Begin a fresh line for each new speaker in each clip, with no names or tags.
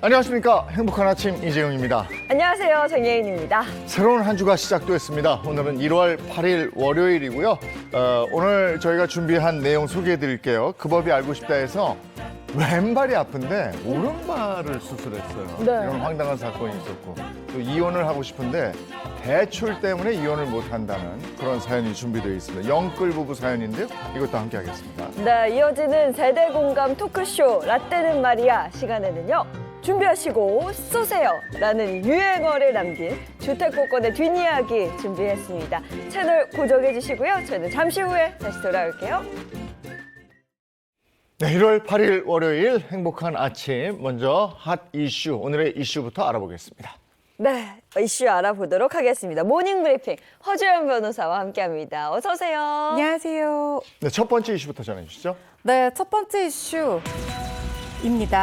안녕하십니까. 행복한 아침 이재용입니다.
안녕하세요. 정예인입니다.
새로운 한 주가 시작됐습니다. 오늘은 1월 8일 월요일이고요. 오늘 저희가 준비한 내용 소개해 드릴게요. 그 법이 알고 싶다 해서 왼발이 아픈데 오른발을 수술했어요.
네.
이런 황당한 사건이 있었고, 또 이혼을 하고 싶은데 대출 때문에 이혼을 못한다는 그런 사연이 준비되어 있습니다. 영끌 부부 사연인데요. 이것도 함께 하겠습니다.
네, 이어지는 세대 공감 토크쇼 라떼는 말이야 시간에는요. 준비하시고 쏘세요 라는 유행어를 남긴 주택복권의 뒷이야기 준비했습니다. 채널 고정해 주시고요. 저희는 잠시 후에 다시 돌아올게요.
네, 1월 8일 월요일 행복한 아침. 먼저 핫 이슈, 오늘의 이슈부터 알아보겠습니다.
네, 이슈 알아보도록 하겠습니다. 모닝 브리핑 허주연 변호사와 함께합니다. 어서 오세요.
안녕하세요.
네, 첫 번째 이슈부터 전해주시죠.
네, 첫 번째 이슈입니다.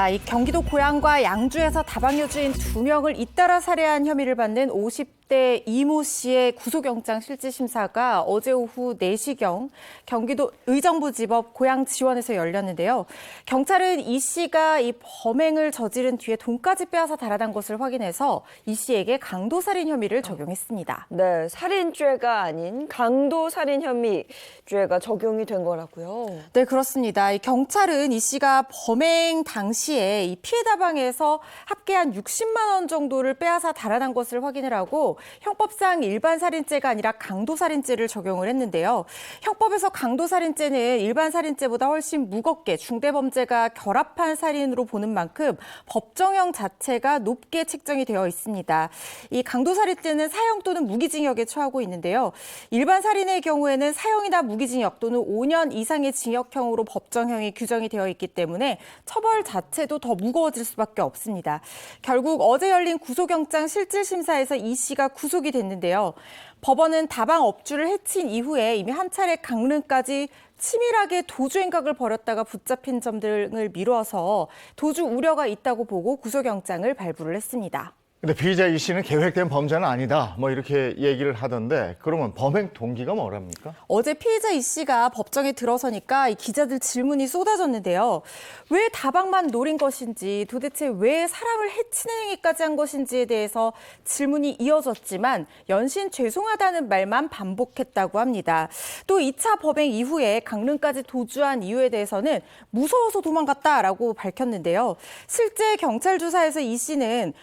이 경기도 고양과 양주에서 다방여주인 2명을 잇따라 살해한 혐의를 받는 50대 이모 씨의 구속영장 실질심사가 어제 오후 4시경 경기도 의정부지법 고양지원에서 열렸는데요. 경찰은 이 씨가 이 범행을 저지른 뒤에 돈까지 빼앗아 달아난 것을 확인해서 이 씨에게 강도살인 혐의를 적용했습니다.
네, 살인죄가 아닌 강도살인 혐의죄가 적용이 된 거라고요.
네, 그렇습니다. 이 경찰은 이 씨가 범행 당시에 이 피해 다방에서 합계한 60만 원 정도를 빼앗아 달아난 것을 확인을 하고 형법상 일반 살인죄가 아니라 강도살인죄를 적용을 했는데요. 형법에서 강도살인죄는 일반 살인죄보다 훨씬 무겁게 중대범죄가 결합한 살인으로 보는 만큼 법정형 자체가 높게 책정이 되어 있습니다. 이 강도살인죄는 사형 또는 무기징역에 처하고 있는데요. 일반 살인의 경우에는 사형이나 무기징역 또는 5년 이상의 징역형으로 법정형이 규정이 되어 있기 때문에 처벌 자체도 더 무거워질 수밖에 없습니다. 결국 어제 열린 구속영장 실질심사에서 이 씨가 구속이 됐는데요. 법원은 다방 업주를 해친 이후에 이미 한 차례 강릉까지 치밀하게 도주 행각을 벌였다가 붙잡힌 점 등을 미뤄서 도주 우려가 있다고 보고 구속영장을 발부를 했습니다.
근데 피의자 이 씨는 계획된 범죄는 아니다, 뭐 이렇게 얘기를 하던데, 그러면 범행 동기가 뭐랍니까?
어제 피해자 이 씨가 법정에 들어서니까 이 기자들 질문이 쏟아졌는데요. 왜 다방만 노린 것인지, 도대체 왜 사람을 해치는 행위까지 한 것인지에 대해서 질문이 이어졌지만 연신 죄송하다는 말만 반복했다고 합니다. 또 2차 범행 이후에 강릉까지 도주한 이유에 대해서는 무서워서 도망갔다라고 밝혔는데요. 실제 경찰 조사에서 이 씨는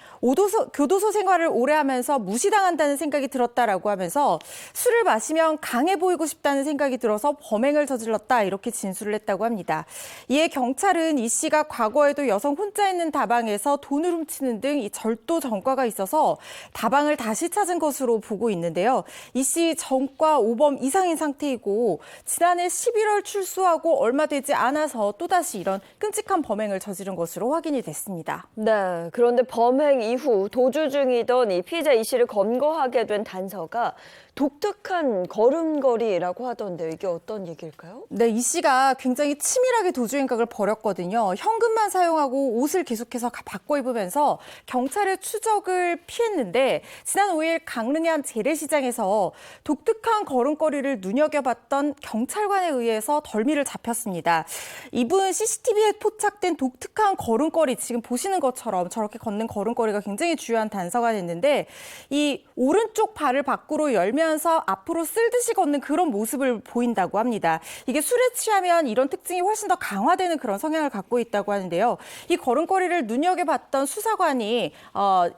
교도소 생활을 오래 하면서 무시당한다는 생각이 들었다라고 하면서 술을 마시면 강해 보이고 싶다는 생각이 들어서 범행을 저질렀다, 이렇게 진술을 했다고 합니다. 이에 경찰은 이 씨가 과거에도 여성 혼자 있는 다방에서 돈을 훔치는 등 이 절도 전과가 있어서 다방을 다시 찾은 것으로 보고 있는데요. 이 씨 전과 5범 이상인 상태이고 지난해 11월 출소하고 얼마 되지 않아서 또다시 이런 끔찍한 범행을 저지른 것으로 확인이 됐습니다.
네, 그런데 범행 이후 도주 중이던 이 피해자 이 씨를 검거하게 된 단서가 독특한 걸음걸이라고 하던데 이게 어떤 얘기일까요?
네, 이 씨가 굉장히 치밀하게 도주 행각을 벌였거든요. 현금만 사용하고 옷을 계속해서 바꿔 입으면서 경찰의 추적을 피했는데 지난 5일 강릉의 한 재래시장에서 독특한 걸음걸이를 눈여겨봤던 경찰관에 의해서 덜미를 잡혔습니다. 이분 CCTV에 포착된 독특한 걸음걸이, 지금 보시는 것처럼 저렇게 걷는 걸음걸이가 굉장히 주요한 단서가 됐는데 이 오른쪽 발을 밖으로 열면 앞으로 쓸듯이 걷는 그런 모습을 보인다고 합니다. 이게 술에 취하면 이런 특징이 훨씬 더 강화되는 그런 성향을 갖고 있다고 하는데요. 이 걸음걸이를 눈여겨봤던 수사관이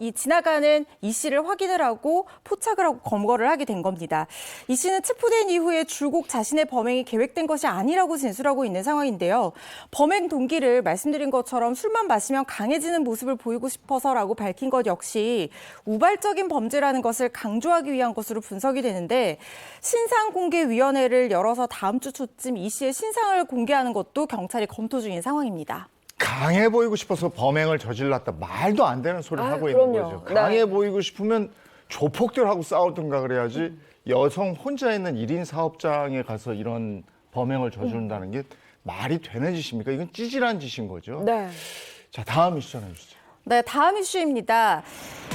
이 지나가는 이 씨를 확인을 하고 포착을 하고 검거를 하게 된 겁니다. 이 씨는 체포된 이후에 줄곧 자신의 범행이 계획된 것이 아니라고 진술하고 있는 상황인데요. 범행 동기를 말씀드린 것처럼 술만 마시면 강해지는 모습을 보이고 싶어서라고 밝힌 것 역시 우발적인 범죄라는 것을 강조하기 위한 것으로 분석이 되는데, 신상공개위원회를 열어서 다음 주 초쯤 이 씨의 신상을 공개하는 것도 경찰이 검토 중인 상황입니다.
강해 보이고 싶어서 범행을 저질렀다, 말도 안 되는 소리를 하고
그럼요.
있는 거죠.
네.
강해 보이고 싶으면 조폭들하고 싸우든가 그래야지 여성 혼자 있는 1인 사업장에 가서 이런 범행을 저지른다는 게 말이 되는 짓입니까? 이건 찌질한 짓인 거죠.
네.
자, 다음 이슈 전해 주시죠.
네, 다음 이슈입니다.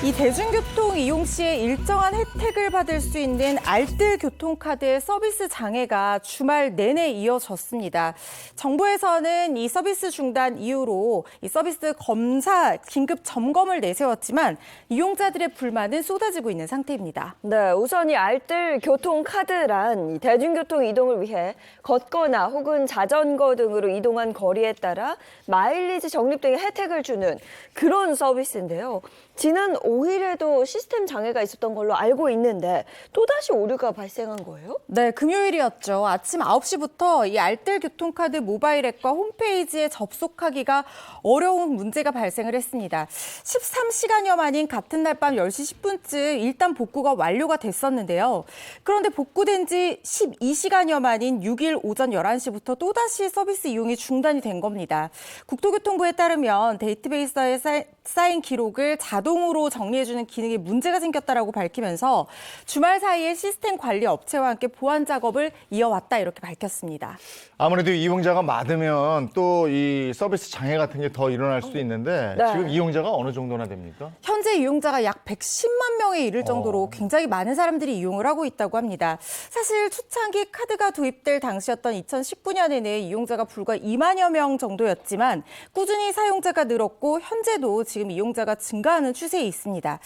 이 대중교통 이용 시에 일정한 혜택을 받을 수 있는 알뜰 교통카드의 서비스 장애가 주말 내내 이어졌습니다. 정부에서는 이 서비스 중단 이후로 이 서비스 검사 긴급 점검을 내세웠지만 이용자들의 불만은 쏟아지고 있는 상태입니다.
네, 우선 이 알뜰 교통카드란 이 대중교통 이동을 위해 걷거나 혹은 자전거 등으로 이동한 거리에 따라 마일리지 적립 등의 혜택을 주는 그런 서비스인데요. 지난 5일에도 시스템 장애가 있었던 걸로 알고 있는데 또다시 오류가 발생한 거예요?
네, 금요일이었죠. 아침 9시부터 이 알뜰 교통카드 모바일 앱과 홈페이지에 접속하기가 어려운 문제가 발생을 했습니다. 13시간여 만인 같은 날 밤 10시 10분쯤 일단 복구가 완료가 됐었는데요. 그런데 복구된 지 12시간여 만인 6일 오전 11시부터 또다시 서비스 이용이 중단이 된 겁니다. 국토교통부에 따르면 데이터베이스에 쌓인 기록을 자동으로 정리해주는 기능에 문제가 생겼다라고 밝히면서 주말 사이에 시스템 관리 업체와 함께 보완 작업을 이어왔다 이렇게 밝혔습니다.
아무래도 이용자가 많으면 또 이 서비스 장애 같은 게 더 일어날 수도 있는데
네.
지금 이용자가 어느 정도나 됩니까?
현재 이용자가 약 110만 명에 이를 정도로 굉장히 많은 사람들이 이용을 하고 있다고 합니다. 사실 초창기 카드가 도입될 당시였던 2019년에는 이용자가 불과 2만여 명 정도였지만 꾸준히 사용자가 늘었고 현재도 지금 이용자가 증가하는 추세에 있습니다.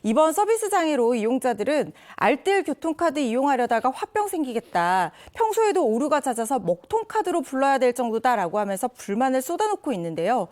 이번 서비스 장애로 이용자들은 알뜰 교통카드 이용하려다가 화병 생기겠다. 평소에도 오류가 잦아서 먹통카드로 불러야 될 정도다라고 하면서 불만을 쏟아놓고 있는데요.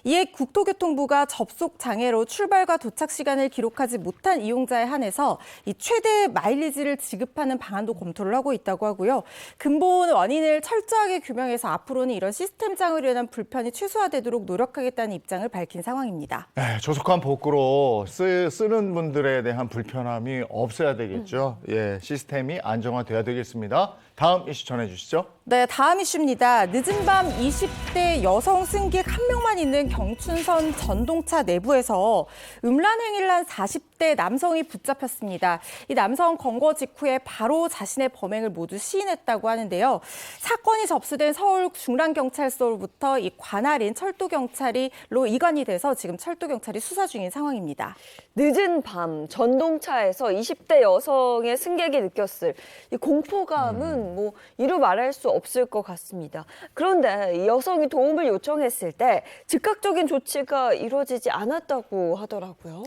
이에 국토교통부가 접속 장애로 출발과 도착 시간을 기록하지 못한 이용자에 한해서 이 최대 마일리지를 지급하는 방안도 검토를 하고 있다고 하고요. 근본 원인을 철저하게 규명해서 앞으로는 이런 시스템 장애로 인한 불편이 최소화되도록 노력하겠다는 입장을 밝힌 상황입니다.
네, 조속한 복구로 쓰는 분들에 대한 불편함이 없어야 되겠죠. 예, 시스템이 안정화돼야 되겠습니다. 다음 이슈 전해 주시죠.
네, 다음 이슈입니다. 늦은 밤 20대 여성 승객 한 명만 있는 경춘선 전동차 내부에서 음란 행위를 한 40대 남성이 붙잡혔습니다. 이 남성 검거 직후에 바로 자신의 범행을 모두 시인했다고 하는데요. 사건이 접수된 서울 중랑경찰서로부터 이 관할인 철도경찰로 이관이 돼서 지금 철도경찰이 수사 중인 상황입니다.
늦은 밤 전동차에서 20대 여성의 승객이 느꼈을 이 공포감은 뭐 이루 말할 수 없을 것 같습니다. 그런데 이 여성이 도움을 요청했을 때 즉각적인 조치가 이루어지지 않았다고 하더라고요.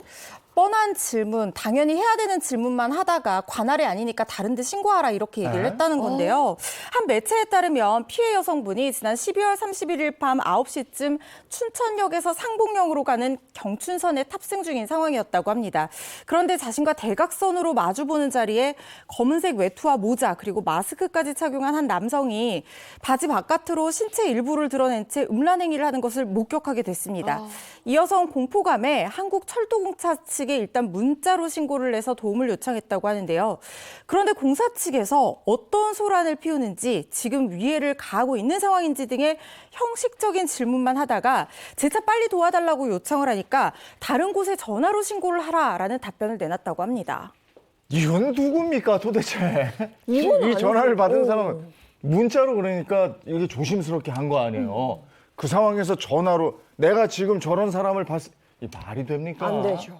뻔한 질문, 당연히 해야 되는 질문만 하다가 관할이 아니니까 다른 데 신고하라 이렇게 얘기를 했다는 건데요. 한 매체에 따르면 피해 여성분이 지난 12월 31일 밤 9시쯤 춘천역에서 상봉역으로 가는 경춘선에 탑승 중인 상황이었다고 합니다. 그런데 자신과 대각선으로 마주보는 자리에 검은색 외투와 모자 그리고 마스크까지 착용한 한 남성이 바지 바깥으로 신체 일부를 드러낸 채 음란 행위를 하는 것을 목격하게 됐습니다. 이 여성 공포감에 한국철도공사 측에 일단 문자로 신고를 해서 도움을 요청했다고 하는데요. 그런데 공사 측에서 어떤 소란을 피우는지 지금 위해를 가하고 있는 상황인지 등의 형식적인 질문만 하다가 제 차 빨리 도와달라고 요청을 하니까 다른 곳에 전화로 신고를 하라라는 답변을 내놨다고 합니다.
이건 누굽니까 도대체?
이건
이 전화를
아니죠.
받은 사람은 문자로 그러니까 이게 조심스럽게 한 거 아니에요. 그 상황에서 전화로 내가 지금 저런 사람을 봤을 이 말이 됩니까?
안 되죠.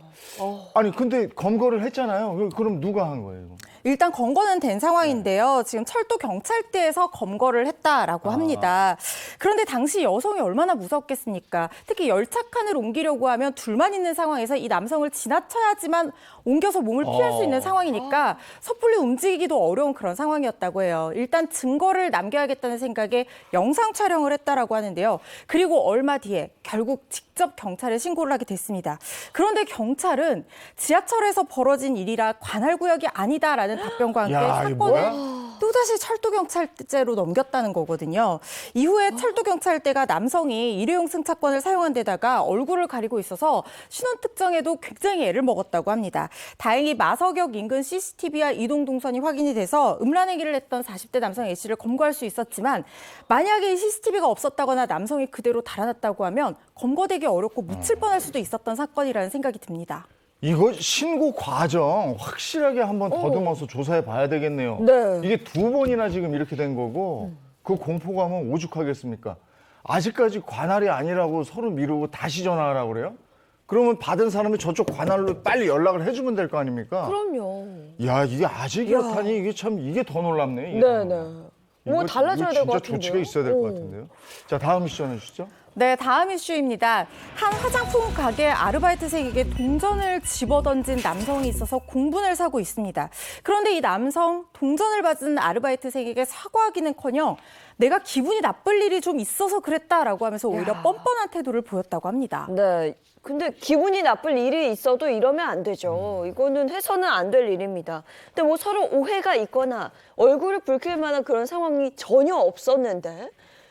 아니 근데 검거를 했잖아요. 그럼 누가 한 거예요? 이거?
일단 검거는 된 상황인데요. 지금 철도 경찰대에서 검거를 했다라고 합니다. 그런데 당시 여성이 얼마나 무섭겠습니까? 특히 열차칸을 옮기려고 하면 둘만 있는 상황에서 이 남성을 지나쳐야지만 옮겨서 몸을 피할 수 있는 상황이니까 섣불리 움직이기도 어려운 그런 상황이었다고 해요. 일단 증거를 남겨야겠다는 생각에 영상 촬영을 했다라고 하는데요. 그리고 얼마 뒤에 결국 직접 경찰에 신고를 하게 됐습니다. 그런데 경찰은 지하철에서 벌어진 일이라 관할구역이 아니다라는 답변과 함께
야, 이거
사건을
뭐야?
또다시 철도경찰대로 넘겼다는 거거든요. 이후에 철도경찰대가 남성이 일회용 승차권을 사용한 데다가 얼굴을 가리고 있어서 신원 특정에도 굉장히 애를 먹었다고 합니다. 다행히 마석역 인근 CCTV와 이동 동선이 확인이 돼서 음란 행위를 했던 40대 남성 A씨를 검거할 수 있었지만 만약에 이 CCTV가 없었다거나 남성이 그대로 달아났다고 하면 검거되기 어렵고 묻힐 뻔할 수도 있었던 사건이라는 생각이 듭니다.
이거 신고 과정 확실하게 한번 더듬어서 조사해 봐야 되겠네요.
네.
이게 두 번이나 지금 이렇게 된 거고 그 공포감은 오죽하겠습니까? 아직까지 관할이 아니라고 서로 미루고 다시 전화하라고 그래요? 그러면 받은 사람이 저쪽 관할로 빨리 연락을 해주면 될 거 아닙니까?
그럼요.
야, 이게 아직이었다니 이게 참 이게 더 놀랍네. 이게.
네네. 뭐
이거-
달라져야
이거
될 것
진짜
같은데요.
조치가 있어야 될 것
오.
같은데요. 자, 다음 미션해 주시죠.
네, 다음 이슈입니다. 한 화장품 가게 아르바이트생에게 동전을 집어던진 남성이 있어서 공분을 사고 있습니다. 그런데 이 남성 동전을 받은 아르바이트생에게 사과하기는커녕 내가 기분이 나쁠 일이 좀 있어서 그랬다라고 하면서 오히려
야.
뻔뻔한 태도를 보였다고 합니다.
네. 근데 기분이 나쁠 일이 있어도 이러면 안 되죠. 이거는 해서는 안 될 일입니다. 근데 뭐 서로 오해가 있거나 얼굴을 붉힐 만한 그런 상황이 전혀 없었는데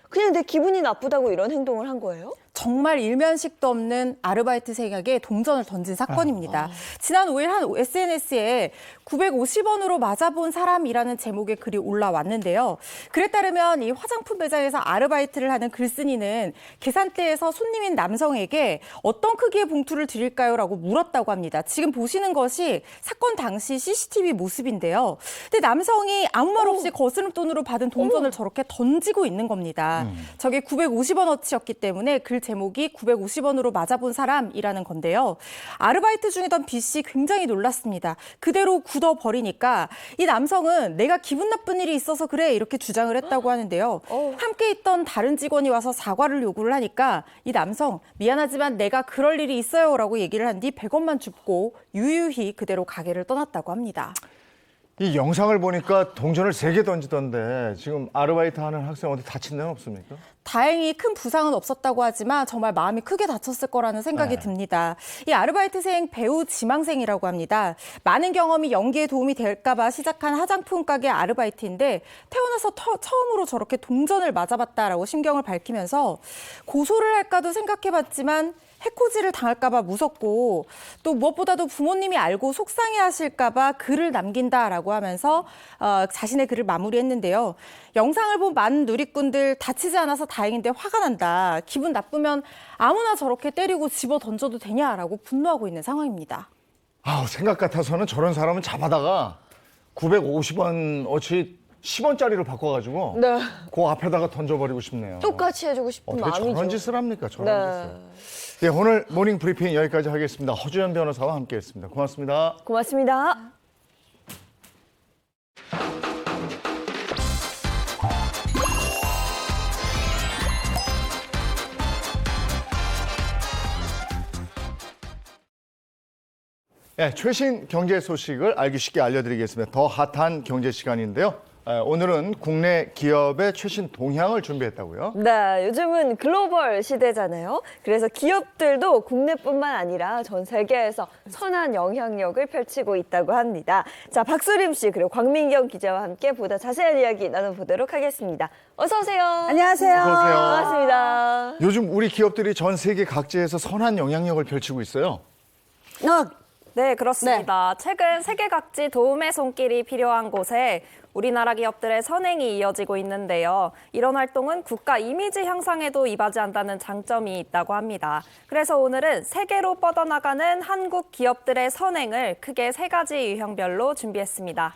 그냥 내 기분이 나쁘다고 이런 행동을 한 거예요?
정말 일면식도 없는 아르바이트생에게 동전을 던진 사건입니다. 지난 5일 한 SNS에 950원으로 맞아본 사람이라는 제목의 글이 올라왔는데요. 글에 따르면 이 화장품 매장에서 아르바이트를 하는 글쓴이는 계산대에서 손님인 남성에게 어떤 크기의 봉투를 드릴까요? 라고 물었다고 합니다. 지금 보시는 것이 사건 당시 CCTV 모습인데요. 근데 남성이 아무 말 없이 거스름돈으로 받은 동전을 저렇게 던지고 있는 겁니다. 저게 950원어치였기 때문에 글 제목이 950원으로 맞아본 사람이라는 건데요. 아르바이트 중이던 B 씨 굉장히 놀랐습니다. 그대로 굳어버리니까 이 남성은 내가 기분 나쁜 일이 있어서 그래 이렇게 주장을 했다고 하는데요. 함께 있던 다른 직원이 와서 사과를 요구를 하니까 이 남성 미안하지만 내가 그럴 일이 있어요라고 얘기를 한 뒤 100원만 줍고 유유히 그대로 가게를 떠났다고 합니다.
이 영상을 보니까 동전을 3개 던지던데 지금 아르바이트 하는 학생 어디 다친 데는 없습니까?
다행히 큰 부상은 없었다고 하지만 정말 마음이 크게 다쳤을 거라는 생각이
네.
듭니다. 이 아르바이트생 배우 지망생이라고 합니다. 많은 경험이 연기에 도움이 될까 봐 시작한 화장품 가게 아르바이트인데 태어나서 처음으로 저렇게 동전을 맞아봤다라고 심경을 밝히면서 고소를 할까도 생각해봤지만 해코지를 당할까 봐 무섭고 또 무엇보다도 부모님이 알고 속상해하실까 봐 글을 남긴다라고 하면서 자신의 글을 마무리했는데요. 영상을 본 많은 누리꾼들 다치지 않아서 다행인데 화가 난다. 기분 나쁘면 아무나 저렇게 때리고 집어 던져도 되냐라고 분노하고 있는 상황입니다.
아우, 생각 같아서는 저런 사람은 잡아다가 950원어치 10원짜리로 바꿔가지고
네.
그 앞에다가 던져버리고 싶네요.
똑같이 해주고 싶은
어떻게
마음이죠.
저런 짓을 합니까? 저런
네.
짓을. 네, 오늘 모닝 브리핑 여기까지 하겠습니다. 허주연 변호사와 함께했습니다. 고맙습니다.
고맙습니다.
네, 최신 경제 소식을 알기 쉽게 알려드리겠습니다. 더 핫한 경제 시간인데요. 오늘은 국내 기업의 최신 동향을 준비했다고요?
네, 요즘은 글로벌 시대잖아요. 그래서 기업들도 국내뿐만 아니라 전 세계에서 선한 영향력을 펼치고 있다고 합니다. 자, 박수림 씨 그리고 광민경 기자와 함께 보다 자세한 이야기 나눠보도록 하겠습니다. 어서 오세요.
안녕하세요.
어서 오세요.
반갑습니다.
요즘 우리 기업들이 전 세계 각지에서 선한 영향력을 펼치고 있어요.
네, 그렇습니다. 최근 세계 각지 도움의 손길이 필요한 곳에 우리나라 기업들의 선행이 이어지고 있는데요. 이런 활동은 국가 이미지 향상에도 이바지한다는 장점이 있다고 합니다. 그래서 오늘은 세계로 뻗어나가는 한국 기업들의 선행을 크게 3가지 유형별로 준비했습니다.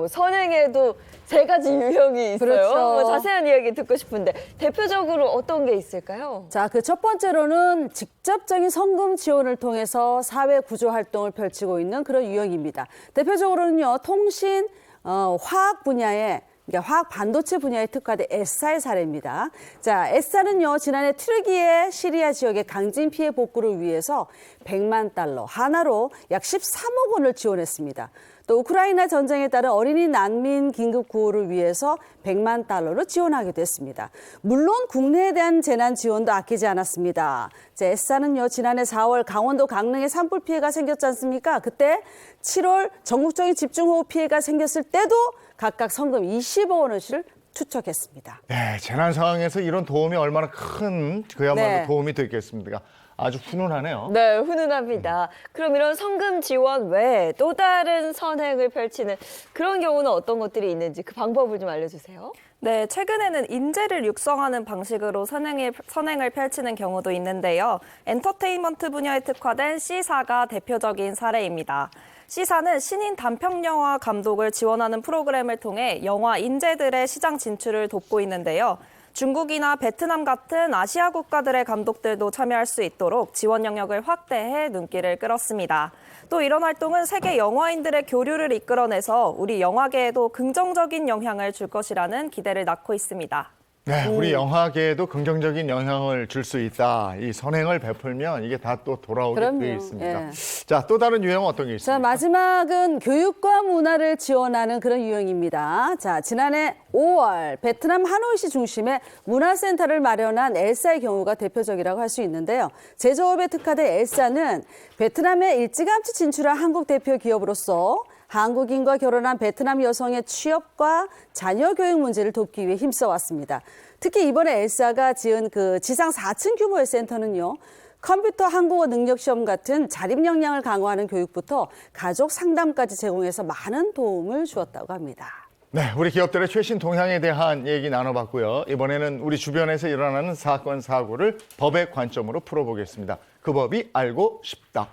선행에도 3가지 유형이 있어요.
그렇죠.
뭐 자세한 이야기 듣고 싶은데 대표적으로 어떤 게 있을까요?
자, 그 첫 번째로는 직접적인 성금 지원을 통해서 사회 구조 활동을 펼치고 있는 그런 유형입니다. 대표적으로는요, 통신, 화학 분야에 그러니까 화학 반도체 분야에 특화된 S사의 사례입니다. 자, S사는요, 지난해 튀르키예 시리아 지역의 강진 피해 복구를 위해서 100만 달러, 하나로 약 13억 원을 지원했습니다. 또 우크라이나 전쟁에 따른 어린이 난민 긴급 구호를 위해서 100만 달러를 지원하기도 했습니다. 물론 국내에 대한 재난 지원도 아끼지 않았습니다. S사는요, 지난해 4월 강원도 강릉에 산불 피해가 생겼지 않습니까? 그때 7월 전국적인 집중호우 피해가 생겼을 때도 각각 성금 20억 원어치를 투척했습니다.
네, 재난 상황에서 이런 도움이 얼마나 큰 그야말로
네.
도움이 됐겠습니까? 아주 훈훈하네요.
네, 훈훈합니다. 그럼 이런 성금 지원 외에 또 다른 선행을 펼치는 그런 경우는 어떤 것들이 있는지 그 방법을 좀 알려주세요.
네, 최근에는 인재를 육성하는 방식으로 선행을 펼치는 경우도 있는데요. 엔터테인먼트 분야에 특화된 C사가 대표적인 사례입니다. C사는 신인 단편 영화 감독을 지원하는 프로그램을 통해 영화 인재들의 시장 진출을 돕고 있는데요. 중국이나 베트남 같은 아시아 국가들의 감독들도 참여할 수 있도록 지원 영역을 확대해 눈길을 끌었습니다. 또 이런 활동은 세계 영화인들의 교류를 이끌어내서 우리 영화계에도 긍정적인 영향을 줄 것이라는 기대를 낳고 있습니다.
네, 우리 영화계에도 긍정적인 영향을 줄 수 있다. 이 선행을 베풀면 이게 다 또 돌아오게
그럼요.
되어 있습니다.
예.
자, 또 다른 유형은 어떤 게
자,
있습니까?
마지막은 교육과 문화를 지원하는 그런 유형입니다. 자, 지난해 5월 베트남 하노이시 중심의 문화센터를 마련한 엘사의 경우가 대표적이라고 할 수 있는데요. 제조업에 특화된 엘사는 베트남에 일찌감치 진출한 한국 대표 기업으로서 한국인과 결혼한 베트남 여성의 취업과 자녀 교육 문제를 돕기 위해 힘써왔습니다. 특히 이번에 엘사가 지은 그 지상 4층 규모의 센터는요. 컴퓨터 한국어 능력 시험 같은 자립 역량을 강화하는 교육부터 가족 상담까지 제공해서 많은 도움을 주었다고 합니다.
네, 우리 기업들의 최신 동향에 대한 얘기 나눠봤고요. 이번에는 우리 주변에서 일어나는 사건, 사고를 법의 관점으로 풀어보겠습니다. 그 법이 알고 싶다.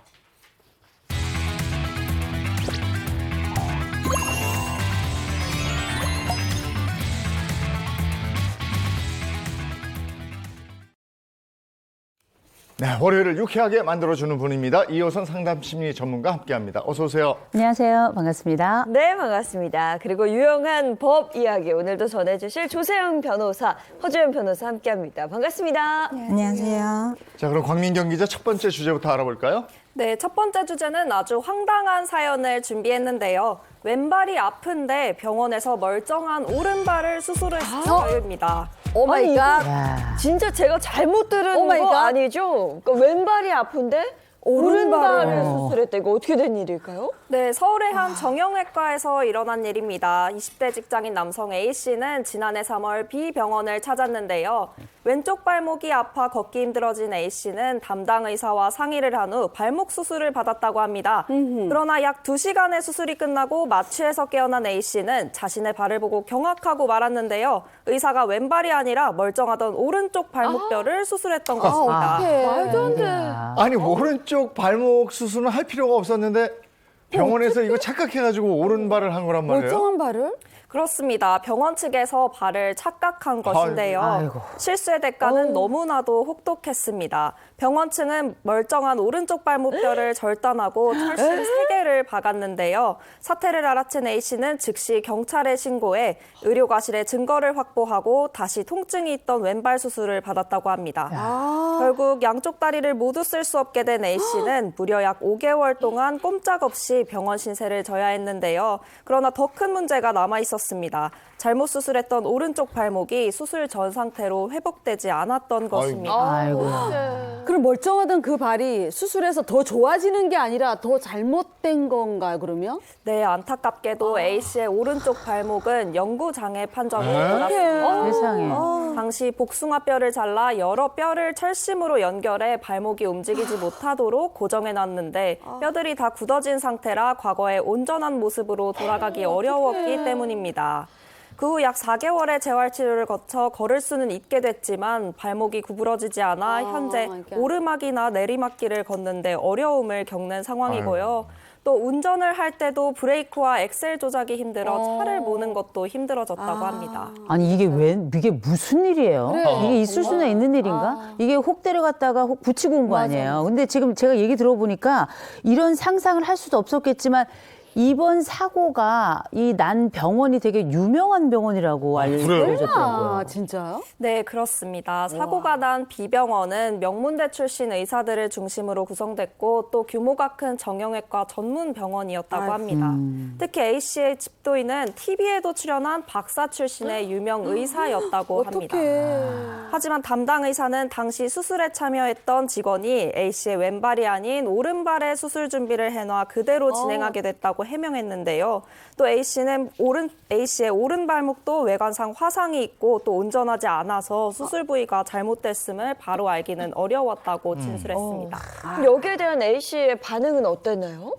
네, 월요일을 유쾌하게 만들어주는 분입니다. 이호선 상담심리 전문가 함께합니다. 어서 오세요.
안녕하세요. 반갑습니다.
네, 반갑습니다. 그리고 유용한 법 이야기 오늘도 전해주실 조세영 변호사, 허주연 변호사 함께합니다. 반갑습니다.
안녕하세요.
자, 그럼 광민경 기자 첫 번째 주제부터 알아볼까요?
네, 첫 번째 주제는 아주 황당한 사연을 준비했는데요. 왼발이 아픈데 병원에서 멀쩡한 오른발을 수술했을 저유입니다.
오 마이
아니,
갓.
야,
진짜 제가 잘못 들은
오 마이
거
갓.
아니죠? 그러니까 왼발이 아픈데 오른발을 수술했다. 이거 어떻게 된 일일까요?
네, 서울의 한 정형외과에서 일어난 일입니다. 20대 직장인 남성 A씨는 지난해 3월 B 병원을 찾았는데요. 왼쪽 발목이 아파 걷기 힘들어진 A씨는 담당 의사와 상의를 한 후 발목 수술을 받았다고 합니다. 그러나 약 2시간의 수술이 끝나고 마취에서 깨어난 A씨는 자신의 발을 보고 경악하고 말았는데요. 의사가 왼발이 아니라 멀쩡하던 오른쪽 발목뼈를 수술했던 것입니다.
말도 안 돼.
아니, 오른쪽 발목 수술은 할 필요가 없었는데 병원에서 이거 착각해가지고 오른발을 한 거란 말이에요?
멀쩡한 발을?
그렇습니다. 병원 측에서 발을 착각한 것인데요.
아이고.
실수의 대가는 너무나도 혹독했습니다. 병원 측은 멀쩡한 오른쪽 발목뼈를 절단하고 철심 3개를 박았는데요. 사태를 알아챈 A씨는 즉시 경찰에 신고해 의료과실에 증거를 확보하고 다시 통증이 있던 왼발 수술을 받았다고 합니다. 결국 양쪽 다리를 모두 쓸 수 없게 된 A씨는 무려 약 5개월 동안 꼼짝없이 병원 신세를 져야 했는데요. 그러나 더 큰 문제가 남아 있었습니다. 잘못 수술했던 오른쪽 발목이 수술 전 상태로 회복되지 않았던 것입니다.
아이고.
그럼 멀쩡하던 그 발이 수술해서 더 좋아지는 게 아니라 더 잘못된 건가요, 그러면?
네, 안타깝게도 A씨의 오른쪽 발목은 영구장애 판정을 받았습니다.
세상에.
당시 복숭아뼈를 잘라 여러 뼈를 철심으로 연결해 발목이 움직이지 못하도록 고정해놨는데 뼈들이 다 굳어진 상태라 과거의 온전한 모습으로 돌아가기 어려웠기 때문입니다. 그 후 약 4개월의 재활치료를 거쳐 걸을 수는 있게 됐지만 발목이 구부러지지 않아 현재
그러니까.
오르막이나 내리막길을 걷는데 어려움을 겪는 상황이고요. 또 운전을 할 때도 브레이크와 엑셀 조작이 힘들어 차를 모는 것도 힘들어졌다고 합니다.
아니 이게 무슨 일이에요? 이게 있을 수는 있는 일인가? 이게 혹 데려갔다가 혹 붙이고 온 거 아니에요? 근데 지금 제가 얘기 들어보니까 이런 상상을 할 수도 없었겠지만 이번 사고가 이 난 병원이 되게 유명한 병원이라고 알려졌더라고요.
아, 진짜요?
네, 그렇습니다. 사고가 난 B병원은 명문대 출신 의사들을 중심으로 구성됐고 또 규모가 큰 정형외과 전문 병원이었다고 합니다. 특히 A씨의 집도인은 TV에도 출연한 박사 출신의 유명 의사였다고 합니다. 하지만 담당 의사는 당시 수술에 참여했던 직원이 A씨의 왼발이 아닌 오른발에 수술 준비를 해놔 그대로 진행하게 됐다고 해명했는데요. 또 A씨의 오른 발목도 외관상 화상이 있고 또 온전하지 않아서 수술 부위가 잘못됐음을 바로 알기는 어려웠다고 진술했습니다.
여기에 대한 A씨의 반응은 어땠나요?